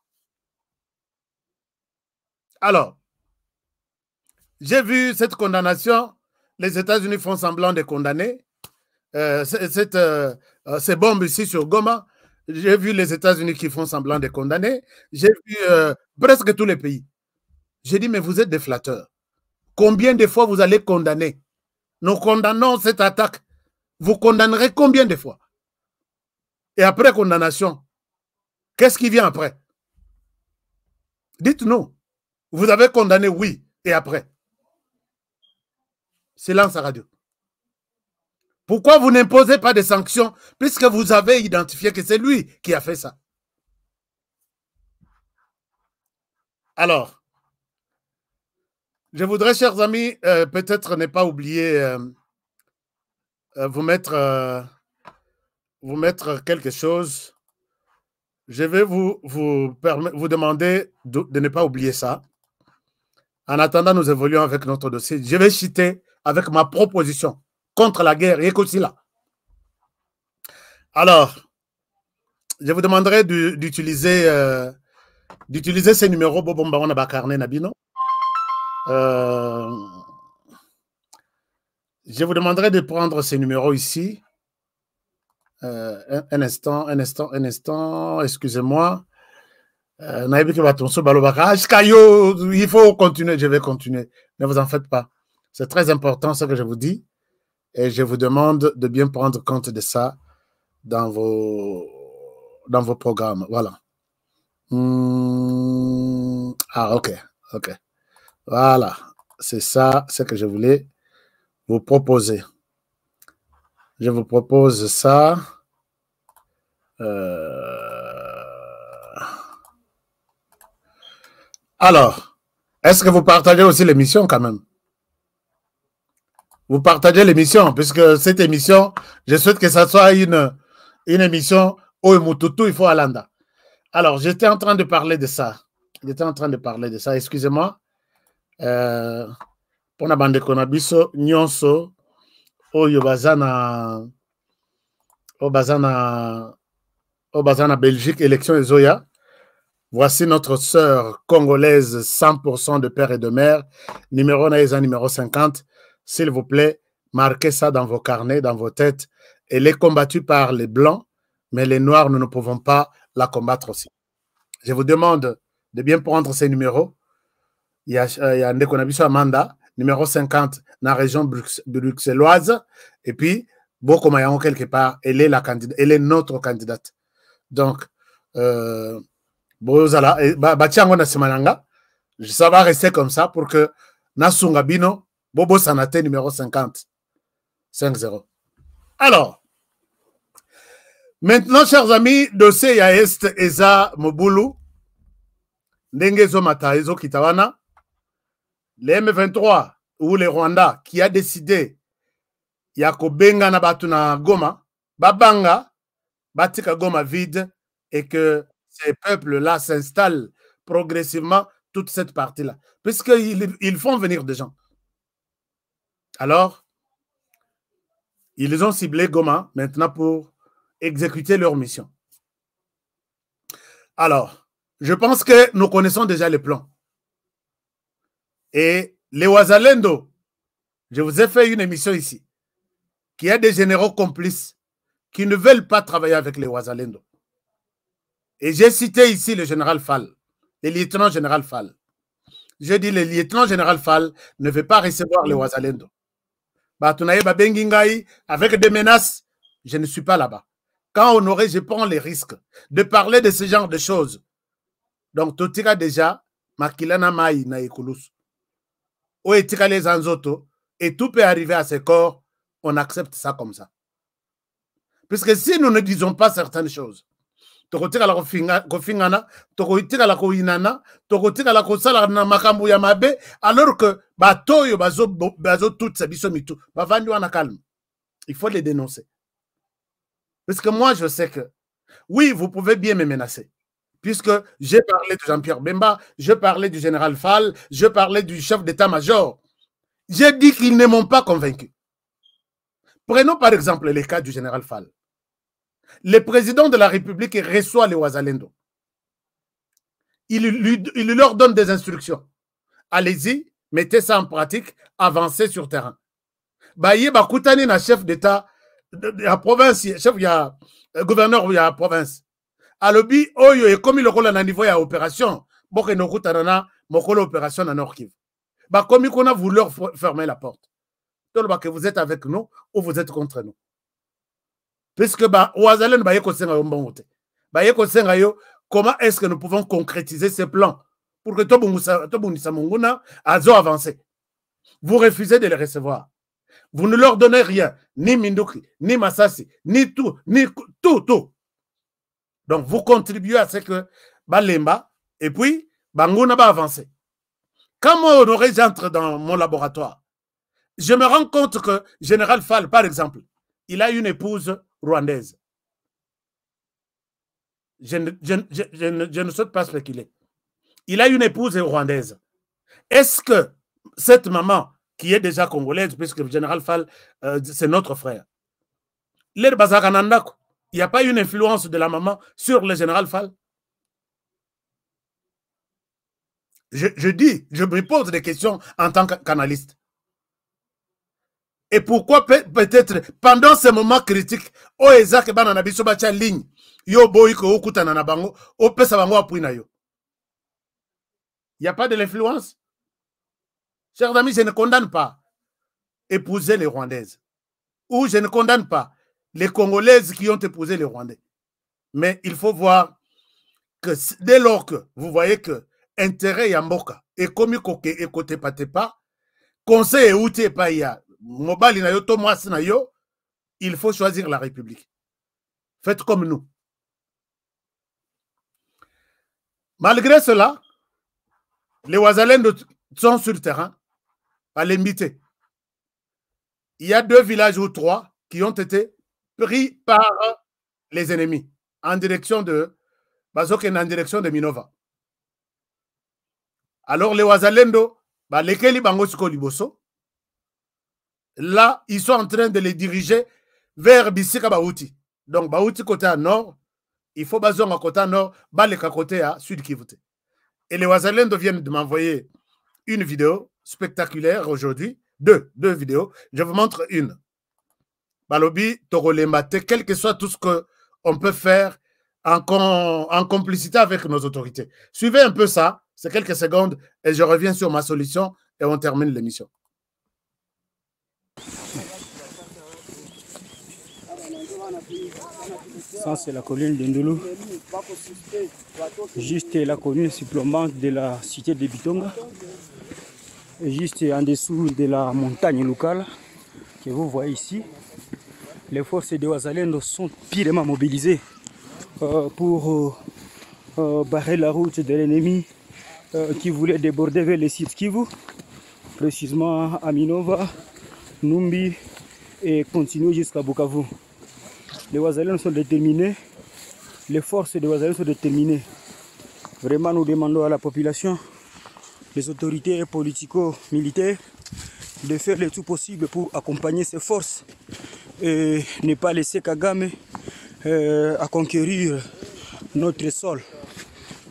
Alors, j'ai vu cette condamnation, les États-Unis font semblant de condamner ces bombes ici sur Goma. J'ai vu les États-Unis qui font semblant de condamner. J'ai vu presque tous les pays. J'ai dit, mais vous êtes des flatteurs. Combien de fois vous allez condamner? Nous condamnons cette attaque. Vous condamnerez combien de fois? Et après condamnation, qu'est-ce qui vient après? Dites-nous. Vous avez condamné, oui, et après? Silence à radio. Pourquoi vous n'imposez pas de sanctions puisque vous avez identifié que c'est lui qui a fait ça? Alors, je voudrais, chers amis, peut-être ne pas oublier vous mettre quelque chose. Je vais vous demander de ne pas oublier ça. En attendant, nous évoluons avec notre dossier. Je vais citer avec ma proposition contre la guerre. Écoutez là. Alors, je vous demanderai d'utiliser ces numéros. Bobomba on a bakarné nabino. Je vous demanderai de prendre ces numéros ici. Un instant. Excusez-moi. Il faut continuer. Je vais continuer. Ne vous en faites pas. C'est très important ce que je vous dis. Et je vous demande de bien prendre compte de ça dans vos programmes. Voilà. Ah, ok. Voilà. C'est ça, ce que je voulais vous proposer. Je vous propose ça. Alors, est-ce que vous partagez aussi l'émission quand même? Vous partagez l'émission, puisque cette émission, je souhaite que ça soit une émission où il faut Alanda. Alors, j'étais en train de parler de ça. Excusez-moi. Pour la bande konabiso, nyonso, oyo bazana Belgique, élection Ezoya. Voici notre sœur congolaise, 100% de père et de mère. Numéro 50. S'il vous plaît, marquez ça dans vos carnets, dans vos têtes. Elle est combattue par les Blancs, mais les Noirs, nous ne pouvons pas la combattre aussi. Je vous demande de bien prendre ces numéros. Il y a Ndekonabiso Amanda, numéro 50, dans la région bruxelloise. Et puis, Boko Mayango, quelque part, elle est notre candidate. Donc, ça va rester comme ça pour que Nasunga Bino, Bobo Sanate, numéro 50. 5-0. Alors, maintenant, chers amis, dossier ya Est Eza Mobulu, Ndengezo Mata Ezo Kitawana, les M23 ou les Rwandais qui a décidé Yako Benga na Batuna Goma, Babanga, Batika Goma vide et que ces peuples-là s'installent progressivement toute cette partie-là. Puisqu'ils font venir des gens. Alors, ils ont ciblé Goma maintenant pour exécuter leur mission. Alors, je pense que nous connaissons déjà les plans. Et les Wazalendo, je vous ai fait une émission ici, qui a des généraux complices qui ne veulent pas travailler avec les Wazalendo. Et j'ai cité ici le général Fall, le lieutenant général Fall. Je dis le lieutenant général Fall ne veut pas recevoir les Wazalendo. Avec des menaces, je ne suis pas là-bas. Quand on aurait, je prends les risques de parler de ce genre de choses. Donc, tout est déjà, Makilana Maï na Ekulus. Ou etika les anzoto, et tout peut arriver à ce corps, on accepte ça comme ça. Puisque si nous ne disons pas certaines choses, tokotika la kofingana, tokotika la koinana, tokotika la kosala na makambu ya mabe, alors que batoyo bazo tout sa biso mitu, bavandi wana calme. Il faut les dénoncer. Parce que moi, je sais que, oui, vous pouvez bien me menacer. Puisque j'ai parlé de Jean-Pierre Bemba, je parlais du général Fall, je parlais du chef d'état-major. J'ai dit qu'ils ne m'ont pas convaincu. Prenons par exemple le cas du général Fall. Le président de la République reçoit les Wazalendo. Il leur donne des instructions. Allez-y, mettez ça en pratique, avancez sur terrain. Baye Bakoutani na chef d'état de la province, chef ya gouverneur de la province. Alobi oyo et comme il rôle à niveau ya opération, boke no kutanana mokolo opération na Nord Kivu. Ba comme qu'on a voulu leur fermer la porte. Donc que vous êtes avec nous ou vous êtes contre nous. Puisque ba Wazalen ba yeko senga mbongote. Ba yeko senga yo, comment est-ce que nous pouvons concrétiser ces plans pour que Tobunisa Munguna azo avancer. Vous refusez de les recevoir. Vous ne leur donnez rien, ni Minduki, ni Masasi, ni tout, tout. Donc, vous contribuez à ce que Balemba, et puis, Banguna va avancer. Quand moi, Honoré, j'entre dans mon laboratoire, je me rends compte que Général Fall, par exemple, il a une épouse rwandaise. Je ne souhaite pas spéculer. Il a une épouse rwandaise. Est-ce que cette maman, qui est déjà congolaise, puisque le général Fall, c'est notre frère, il n'y a pas une influence de la maman sur le général Fall? Je me pose des questions en tant qu'analyste. Et pourquoi peut-être pendant ces moments critiques, il n'y a pas de l'influence? Chers amis, je ne condamne pas épouser les Rwandaises. Ou je ne condamne pas les Congolaises qui ont épousé les Rwandais. Mais il faut voir que dès lors que vous voyez que intérêt Yamboka et comme et côté patepa, conseil et outil paya, mobile na yo, Thomas na yo, il faut choisir la République. Faites comme nous. Malgré cela, les Wazalendo sont sur le terrain à l'imiter. Il y a 2 villages ou 3 qui ont été pris par les ennemis en direction de Bazoken, en direction de Minova. Alors les Wazalendo, lesquels Bangosiko Liboso, là, ils sont en train de les diriger vers Bissika Baouti. Donc Baouti côté à nord, il faut Bazonga côté à nord, Baleka côté à sud Kivute. Et les Wazalendo viennent de m'envoyer une vidéo spectaculaire aujourd'hui, deux vidéos. Je vous montre une. Balobi, Torolembate, quel que soit tout ce qu'on peut faire en complicité avec nos autorités. Suivez un peu ça, c'est quelques secondes, et je reviens sur ma solution et on termine l'émission. Ça, c'est la colline de Ndulu. Juste la colline supplémentaire de la cité de Bitonga. juste en dessous de la montagne locale que vous voyez ici. Les forces de Wazalendo sont purement mobilisées pour barrer la route de l'ennemi qui voulait déborder vers le site Kivu, précisément à Minova, Numbi et continuer jusqu'à Bukavu. Les Wazalendo sont déterminés, les forces de Wazalendo sont déterminées. Vraiment, nous demandons à la population, les autorités politico-militaires, de faire le tout possible pour accompagner ces forces et ne pas laisser Kagame à conquérir notre sol.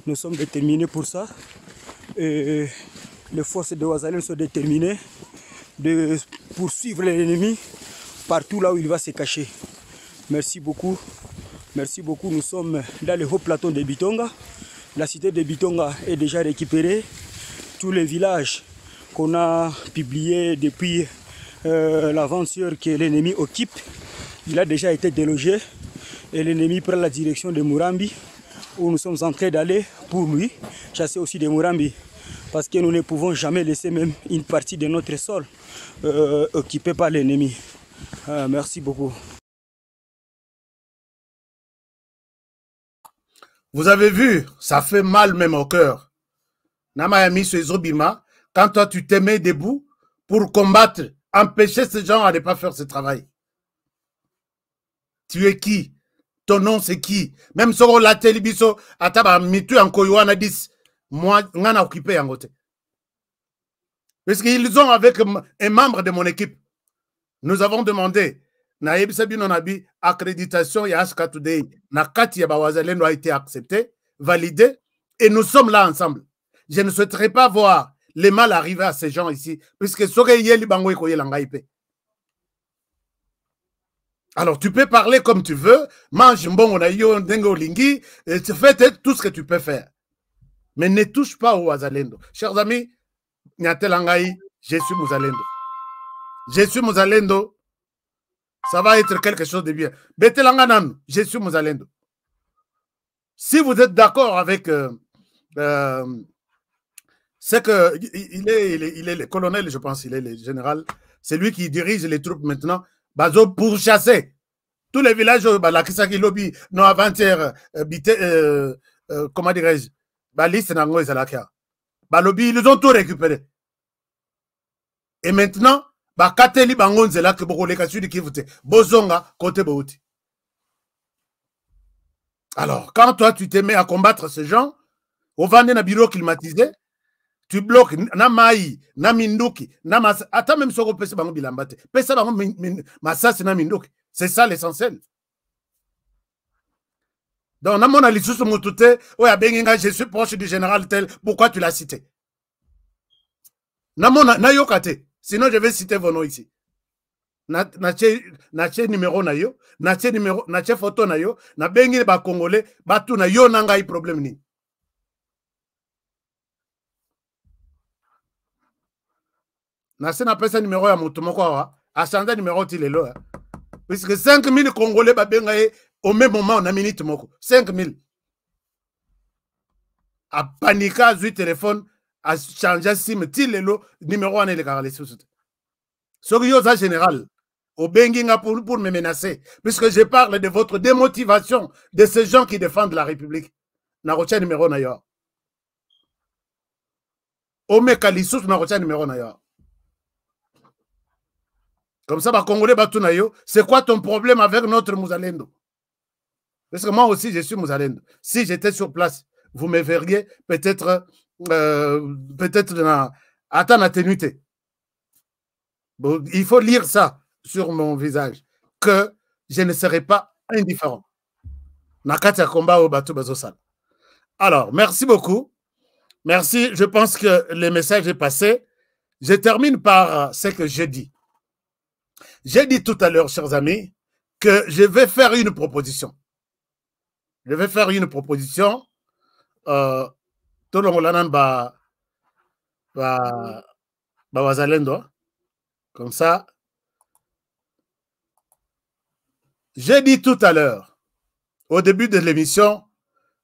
Nous sommes déterminés pour ça. Et les forces de Wazalendo sont déterminées de poursuivre l'ennemi partout là où il va se cacher. Merci beaucoup. Merci beaucoup. Nous sommes dans le haut plateau de Bitonga. La cité de Bitonga est déjà récupérée. Tous les villages qu'on a publiés depuis l'aventure que l'ennemi occupe, il a déjà été délogé. Et l'ennemi prend la direction de Murambi, où nous sommes en train d'aller pour lui chasser aussi des Murambi. Parce que nous ne pouvons jamais laisser même une partie de notre sol occupée par l'ennemi. Merci beaucoup. Vous avez vu, ça fait mal même au cœur. Namayami Suezobima, quand toi tu te mets debout pour combattre, empêcher ces gens à ne pas faire ce travail. Tu es qui? Ton nom c'est qui? Même sur la télévision, ataba mitu en koywana 10, moi, on a occupé en côté. Parce qu'ils ont avec un membre de mon équipe. Nous avons demandé, Naïb Sabino Nabi, accréditation et Ashka Today, Nakati Yabawazalendo a été accepté, validé, et nous sommes là ensemble. Je ne souhaiterais pas voir les mal arriver à ces gens ici, puisque alors tu peux parler comme tu veux, mange bon lingi, fais tout ce que tu peux faire. Mais ne touche pas au Wazalendo. Chers amis, je suis Mouzalendo. Je suis Mouzalendo. Ça va être quelque chose de bien. Betelanganan, je suis Mouzalendo. Si vous êtes d'accord avec c'est que il est le colonel, je pense, il est le général. C'est lui qui dirige les troupes maintenant. Bazo pour chasser tous les villages, la Kisaki Lobby, non avant-hier, comment dirais-je, Liste Nango et Zalakia. Lobby, ils ont tout récupéré. Et maintenant, Kateli Bangon Zela que beaucoup les cas qui votent. Bozonga, côté Bouti. Alors, quand toi tu te mets à combattre ces gens, au vendre un bureau climatisé, tu bloques na mai, na minduki, na mas. Attends même sur le PC bango bilambate. PC bango masas na minduki. C'est ça l'essentiel. Donc, na mon alisus mutute, oya benginga, je suis proche du général tel. Pourquoi tu l'as cité? Na mon na yokate. Sinon, je vais citer vos noms ici. Nache numéro na yo, nache numéro, nache photo na yo, na bengi ba congolais, batu na yo nanga i problème ni. Nache na pesa numéro ya mutumoko wa, achanda numéro tilelo. Puisque 5000 congolais ba benga au même moment na minute moko. 5000. A panika zu téléphone, a changer sim tilelo numéro ane le karale sous. So yo za général. Au Benginga pour me menacer, puisque je parle de votre démotivation de ces gens qui défendent la République. Narocha numéro nayor. Ome Kalissus narocha numéro nayor. Comme ça, bah, Congolais Batunayo, c'est quoi ton problème avec notre Mouzalendo? Parce que moi aussi, je suis Mouzalendo. Si j'étais sur place, vous me verriez peut-être à ton atténuité. Bon, il faut lire ça sur mon visage, que je ne serai pas indifférent. Nakatia combat au bateau bazosal. Alors, merci beaucoup. Merci. Je pense que le message est passé. Je termine par ce que j'ai dit. J'ai dit tout à l'heure, chers amis, que je vais faire une proposition. Je vais faire une proposition. Tout le monde Wazalendo. Comme ça. J'ai dit tout à l'heure, au début de l'émission,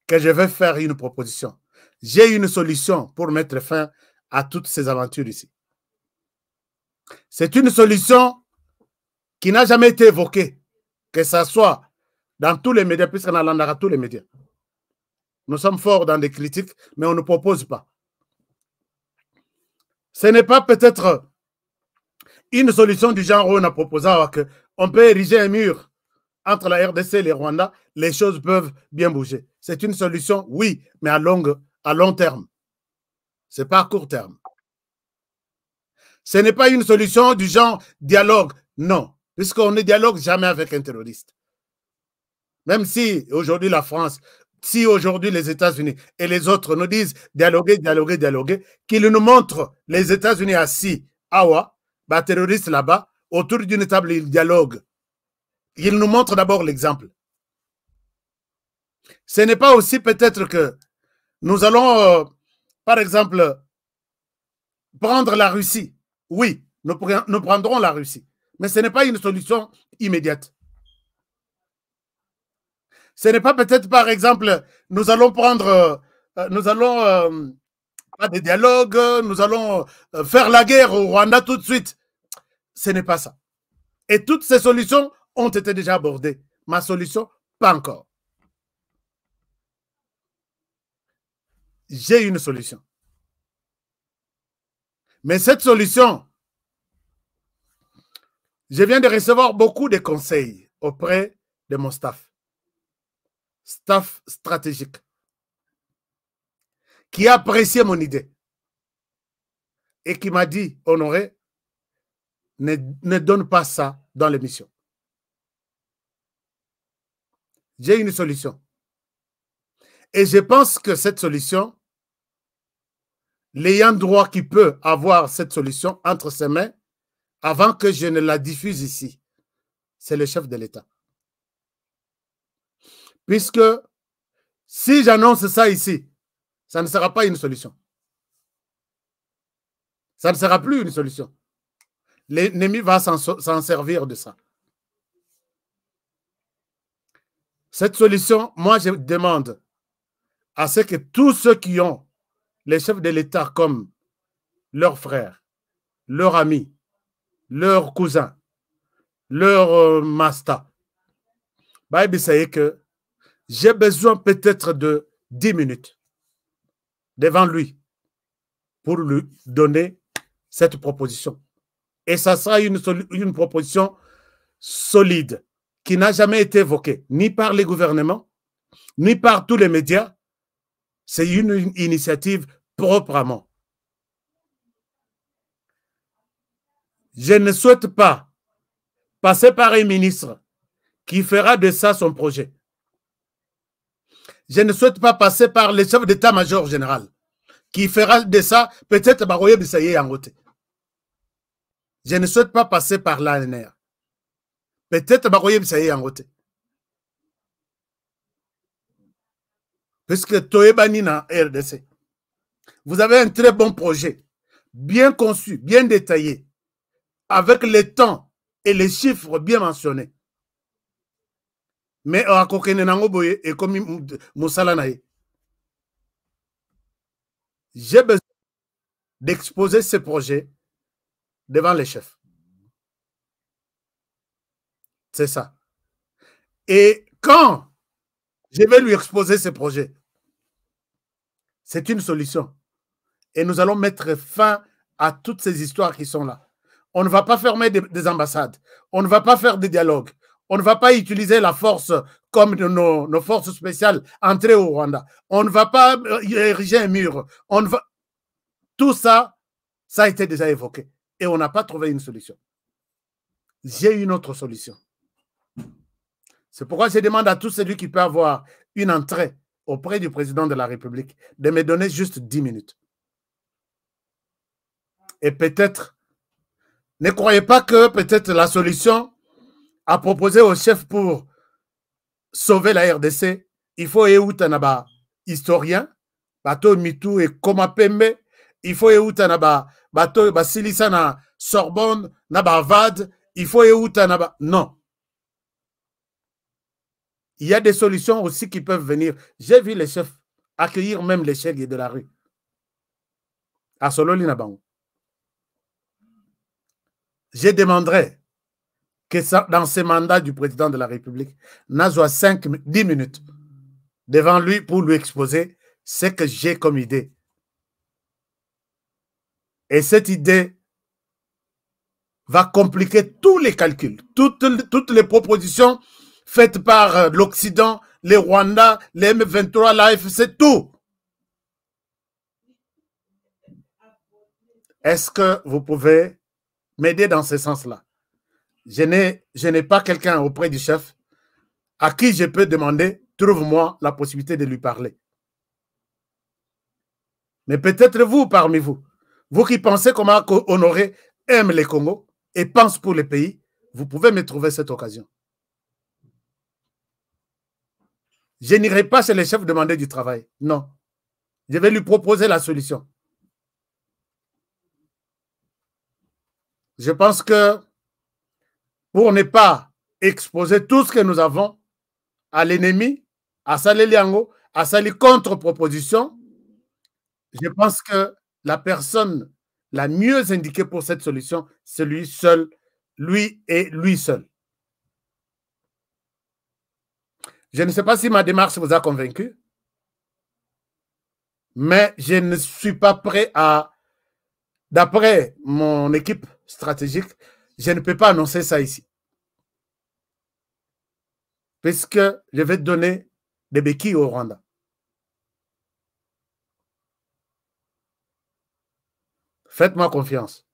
que je vais faire une proposition. J'ai une solution pour mettre fin à toutes ces aventures ici. C'est une solution qui n'a jamais été évoquée, que ce soit dans tous les médias, puisqu'on a l'endara tous les médias. Nous sommes forts dans des critiques, mais on ne propose pas. Ce n'est pas peut-être une solution du genre où on a proposé qu'on peut ériger un mur entre la RDC et le Rwanda, les choses peuvent bien bouger. C'est une solution, oui, mais à long terme. Ce n'est pas à court terme. Ce n'est pas une solution du genre dialogue, non, puisqu'on ne dialogue jamais avec un terroriste. Même si aujourd'hui la France, si aujourd'hui les États-Unis et les autres nous disent dialoguer, dialoguer, dialoguer, qu'ils nous montrent les États-Unis assis, terroristes là-bas, autour d'une table, ils dialoguent. Ils nous montrent d'abord l'exemple. Ce n'est pas aussi peut-être que nous allons, par exemple, prendre la Russie. Oui, nous prendrons la Russie. Mais ce n'est pas une solution immédiate. Ce n'est pas peut-être, par exemple, nous allons prendre, pas de dialogue, nous allons faire la guerre au Rwanda tout de suite. Ce n'est pas ça. Et toutes ces solutions ont été déjà abordées. Ma solution, pas encore. J'ai une solution. Mais cette solution, je viens de recevoir beaucoup de conseils auprès de mon staff stratégique, qui a apprécié mon idée et qui m'a dit, Honoré, ne donne pas ça dans l'émission. J'ai une solution. Et je pense que cette solution, l'ayant droit qui peut avoir cette solution entre ses mains, avant que je ne la diffuse ici, c'est le chef de l'État. Puisque si j'annonce ça ici, ça ne sera pas une solution. Ça ne sera plus une solution. L'ennemi va s'en servir de ça. Cette solution, moi, je demande à ce que tous ceux qui ont les chefs de l'État comme leurs frères, leurs amis, leurs cousins, leurs master, c'est que j'ai besoin peut-être de 10 minutes devant lui pour lui donner cette proposition. Et ça sera une proposition solide qui n'a jamais été évoquée ni par les gouvernements, ni par tous les médias. C'est une initiative proprement. Je ne souhaite pas passer par un ministre qui fera de ça son projet. Je ne souhaite pas passer par le chef d'état-major général qui fera de ça peut-être Baroye Bissaye Yangote. Je ne souhaite pas passer par l'ANR. Peut-être Baroye Bissaye Yangote. Puisque Toebani na RDC. Vous avez un très bon projet, bien conçu, bien détaillé, avec les temps et les chiffres bien mentionnés. Mais à Kokenenangoboye et comme Moussalanaye, j'ai besoin d'exposer ce projet devant les chefs. C'est ça. Et quand je vais lui exposer ce projet, c'est une solution. Et nous allons mettre fin à toutes ces histoires qui sont là. On ne va pas fermer des ambassades. On ne va pas faire des dialogues. On ne va pas utiliser la force comme nos forces spéciales entrer au Rwanda. On ne va pas ériger un mur. Tout ça, ça a été déjà évoqué. Et on n'a pas trouvé une solution. J'ai une autre solution. C'est pourquoi je demande à tout celui qui peut avoir une entrée auprès du président de la République de me donner juste 10 minutes. Et peut-être, ne croyez pas que peut-être la solution à proposer au chef pour sauver la RDC, il faut Eutanaba historien, bateau Mitou et Komapembe, il faut Eutanaba, bateau Basilisa na Sorbonne, Naba Vade, il faut Eutanaba. Non. Il y a des solutions aussi qui peuvent venir. J'ai vu les chefs accueillir même les chèques de la rue. À Sololi Nabango. je demanderai que ça, dans ce mandat du président de la République, Nazwa 10 minutes devant lui pour lui exposer ce que j'ai comme idée. Et cette idée va compliquer tous les calculs, toutes les propositions faites par l'Occident, les Rwandais, les M23, l'AFC, tout. Est-ce que vous pouvez m'aider dans ce sens-là? Je n'ai pas quelqu'un auprès du chef à qui je peux demander, trouve-moi la possibilité de lui parler. Mais peut-être vous, parmi vous, vous qui pensez comment Honoré aime les Congo et pense pour le pays, vous pouvez me trouver cette occasion. Je n'irai pas chez les chefs demander du travail. Non. Je vais lui proposer la solution. Je pense que pour ne pas exposer tout ce que nous avons à l'ennemi, à Salé Liango, à Sali contre-proposition, je pense que la personne la mieux indiquée pour cette solution, c'est lui seul, lui et lui seul. Je ne sais pas si ma démarche vous a convaincu, mais je ne suis pas prêt à, d'après mon équipe stratégique, je ne peux pas annoncer ça ici. Puisque je vais donner des béquilles au Rwanda. Faites-moi confiance.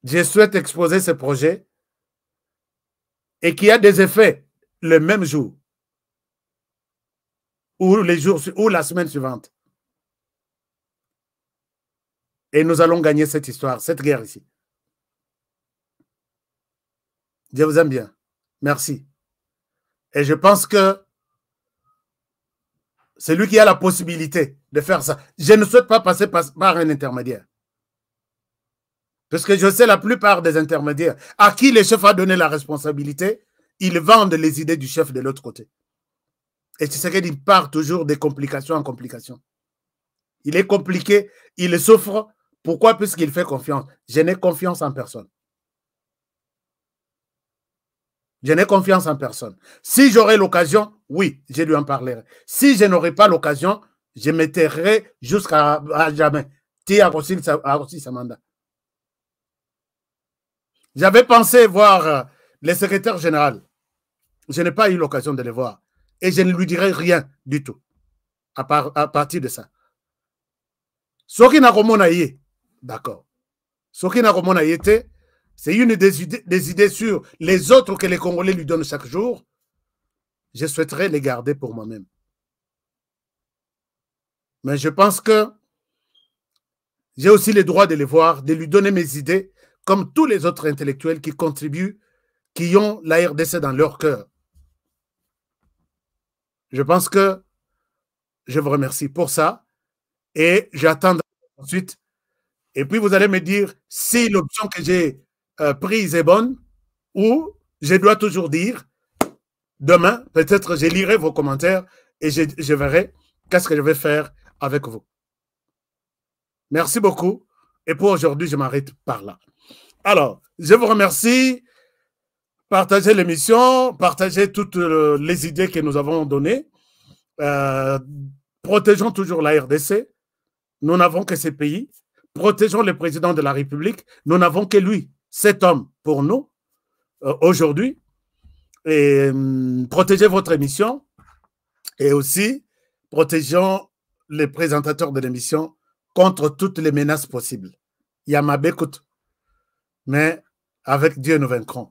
Je souhaite exposer ce projet et qu'il y a des effets le même jour ou les jours ou la semaine suivante. Et nous allons gagner cette histoire, cette guerre ici. Je vous aime bien. Merci. Et je pense que c'est lui qui a la possibilité de faire ça. Je ne souhaite pas passer par un intermédiaire. Parce que je sais la plupart des intermédiaires à qui le chef a donné la responsabilité, ils vendent les idées du chef de l'autre côté. Et c'est ce qu'il part toujours de complication en complication. Il est compliqué, il souffre. Pourquoi? Puisqu'il fait confiance. Je n'ai confiance en personne. Je n'ai confiance en personne. Si j'aurai l'occasion, oui, je lui en parlerai. Si je n'aurai pas l'occasion, je me tairai jusqu'à jamais. J'avais pensé voir le secrétaire général. Je n'ai pas eu l'occasion de le voir. Et je ne lui dirai rien du tout. À partir de ça. Soki na komona ye, d'accord. Soki na komona ye te, c'est une des idées sur les autres que les Congolais lui donnent chaque jour. Je souhaiterais les garder pour moi-même. Mais je pense que j'ai aussi le droit de les voir, de lui donner mes idées, comme tous les autres intellectuels qui contribuent, qui ont la RDC dans leur cœur. Je pense que je vous remercie pour ça et j'attends ensuite. Et puis vous allez me dire si l'option que j'ai prise est bonne ou je dois toujours dire demain, peut-être je lirai vos commentaires et je verrai qu'est-ce que je vais faire avec vous. Merci beaucoup. Et pour aujourd'hui, je m'arrête par là. Alors, je vous remercie. Partagez l'émission, partagez toutes les idées que nous avons données. Protégeons toujours la RDC. Nous n'avons que ces pays. Protégeons le président de la République. Nous n'avons que lui, cet homme pour nous, aujourd'hui. Et protégez votre émission. Et aussi, protégeons les présentateurs de l'émission contre toutes les menaces possibles. Yamabé écoute. Mais avec Dieu, nous vaincrons.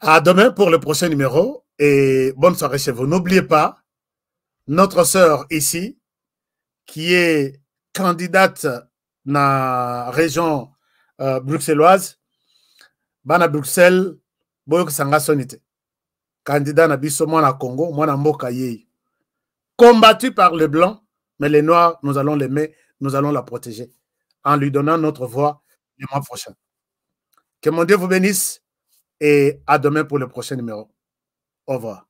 À demain pour le prochain numéro et bonne soirée chez vous. N'oubliez pas, notre sœur ici, qui est candidate dans la région bruxelloise, Bana Bruxelles, Boyok Sanga Sonite. Candidat na biso mwana Congo, mwana mboka yei. Combattu par les Blancs, mais les Noirs, nous allons l'aimer, nous allons la protéger en lui donnant notre voix le mois prochain. Que mon Dieu vous bénisse et à demain pour le prochain numéro. Au revoir.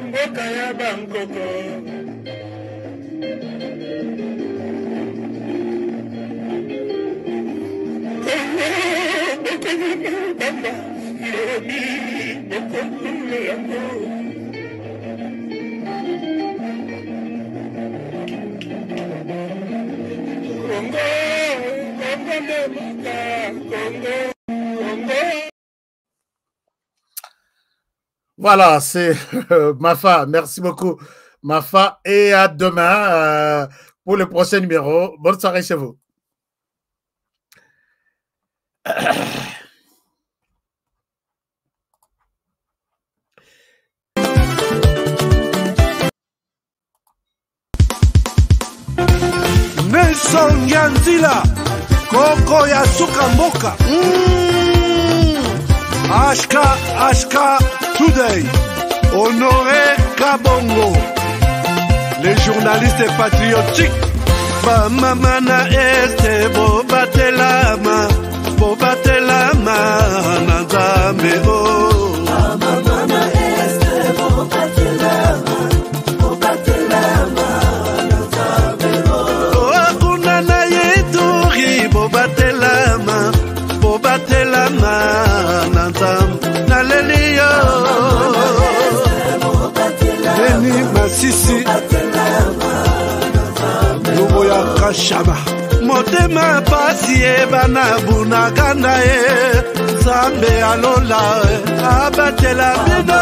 Mboka ya Bangkoko. Voilà, c'est Mafa. Merci beaucoup, Mafa. Et à demain pour le prochain numéro. Bonne soirée chez vous. Nelson Yanzila, Koko ya Suka Mboka. Ashka Today, Honoré Kabongo, les journalistes patriotiques. Bamamana este bobatelama nanzambe o. Bamamana este bobatelama nanzambe o. Akuna na yeturi bobatelama nanzambe naleliyo. Deni Masisi Lubo ya Kashaba Motema pasi bana bunaganda Zambe alola abatela bino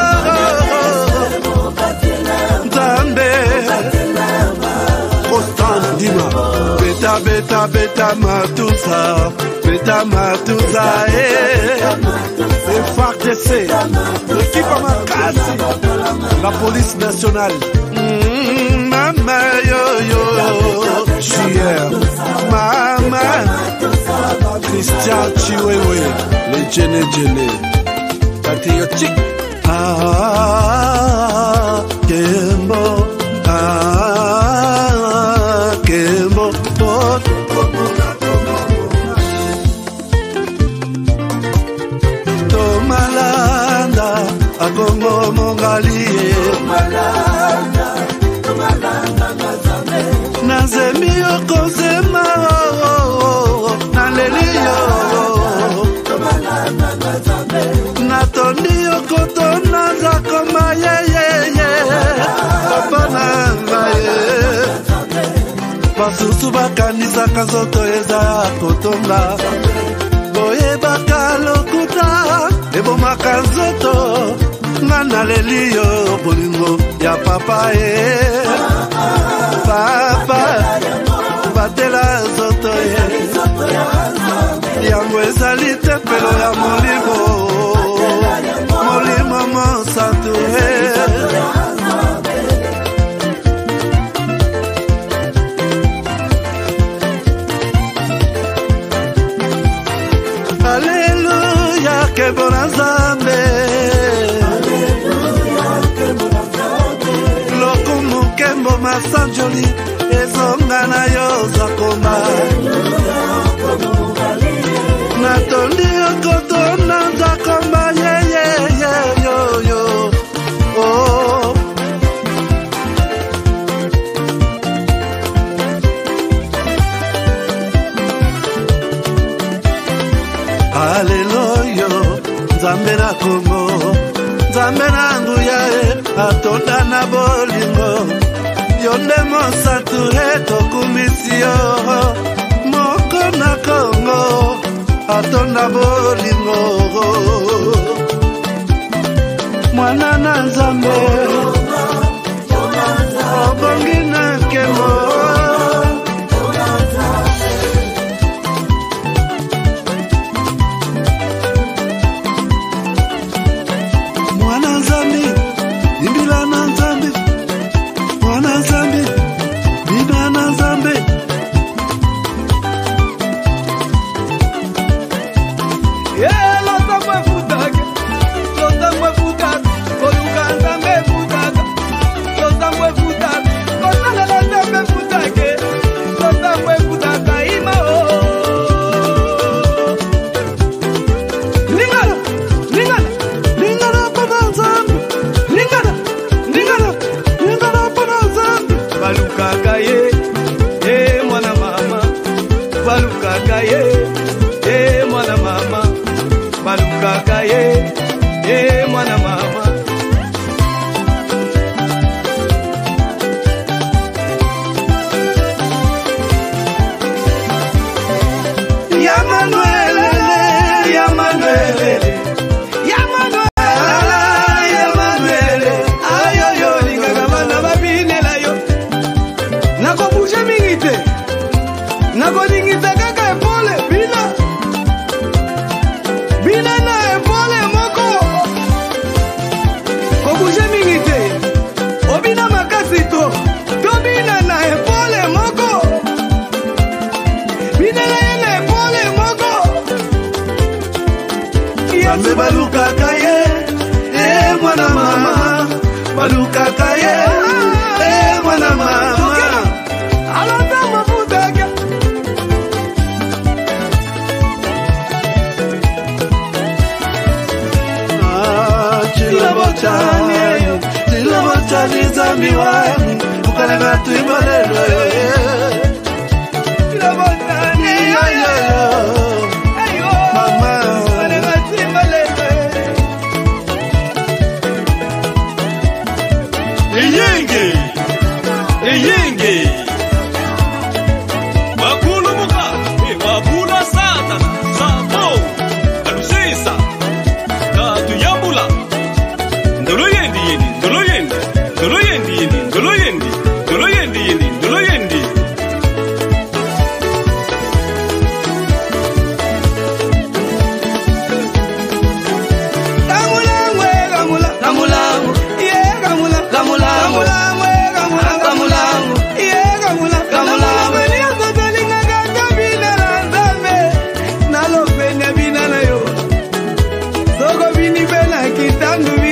Zambe Constant Dima Beta matuza FARDC l'équipe à Makasi la police nationale Mama yo JR Mama Christian Chiwewe les Djene patriotique Kembo Tomalanda Agongo Mongali Nazemi Okozema Naleliyo Natoni Okotona Zakoma Papa Nangaye Basusu bakanisa kazoto eza kotonga Boye bakalokuta Ebo makanzoto Nana leliyo bolingo ya papa Papa Batela zoto Yango ezali tempelo ya molimo Molimo monsatu Alléluia, que bon Nzambe. Lokumu kembo masanjoli, ezonga na yo zakoma. Natondi okotona zakoma, yo. Oh. Hallelujah, Nzambe na Kongo, Nzambe na nguya atonda na bolingo, yonde mosatu tokumisio, moko na Kongo, atonda bolingo, mwana na Nzambe, obongi na kemo. balukaka ye mwana mama. Nakolingisa kaka epole bina na epole moko kobuje mingi te obina makasi to bina na epole moko bina na ye na epole moko Yambe balukaka ye mwana mama balukaka ye mwana mama alota mafuta ke Tila botani zambi wangu ukalenga tuibalelo Tila botani mama ukalenga tuibalelo Iyenge Wakulu muka wakula satana Sabo Alusisa Katuyambula Ndolo yendi Tangu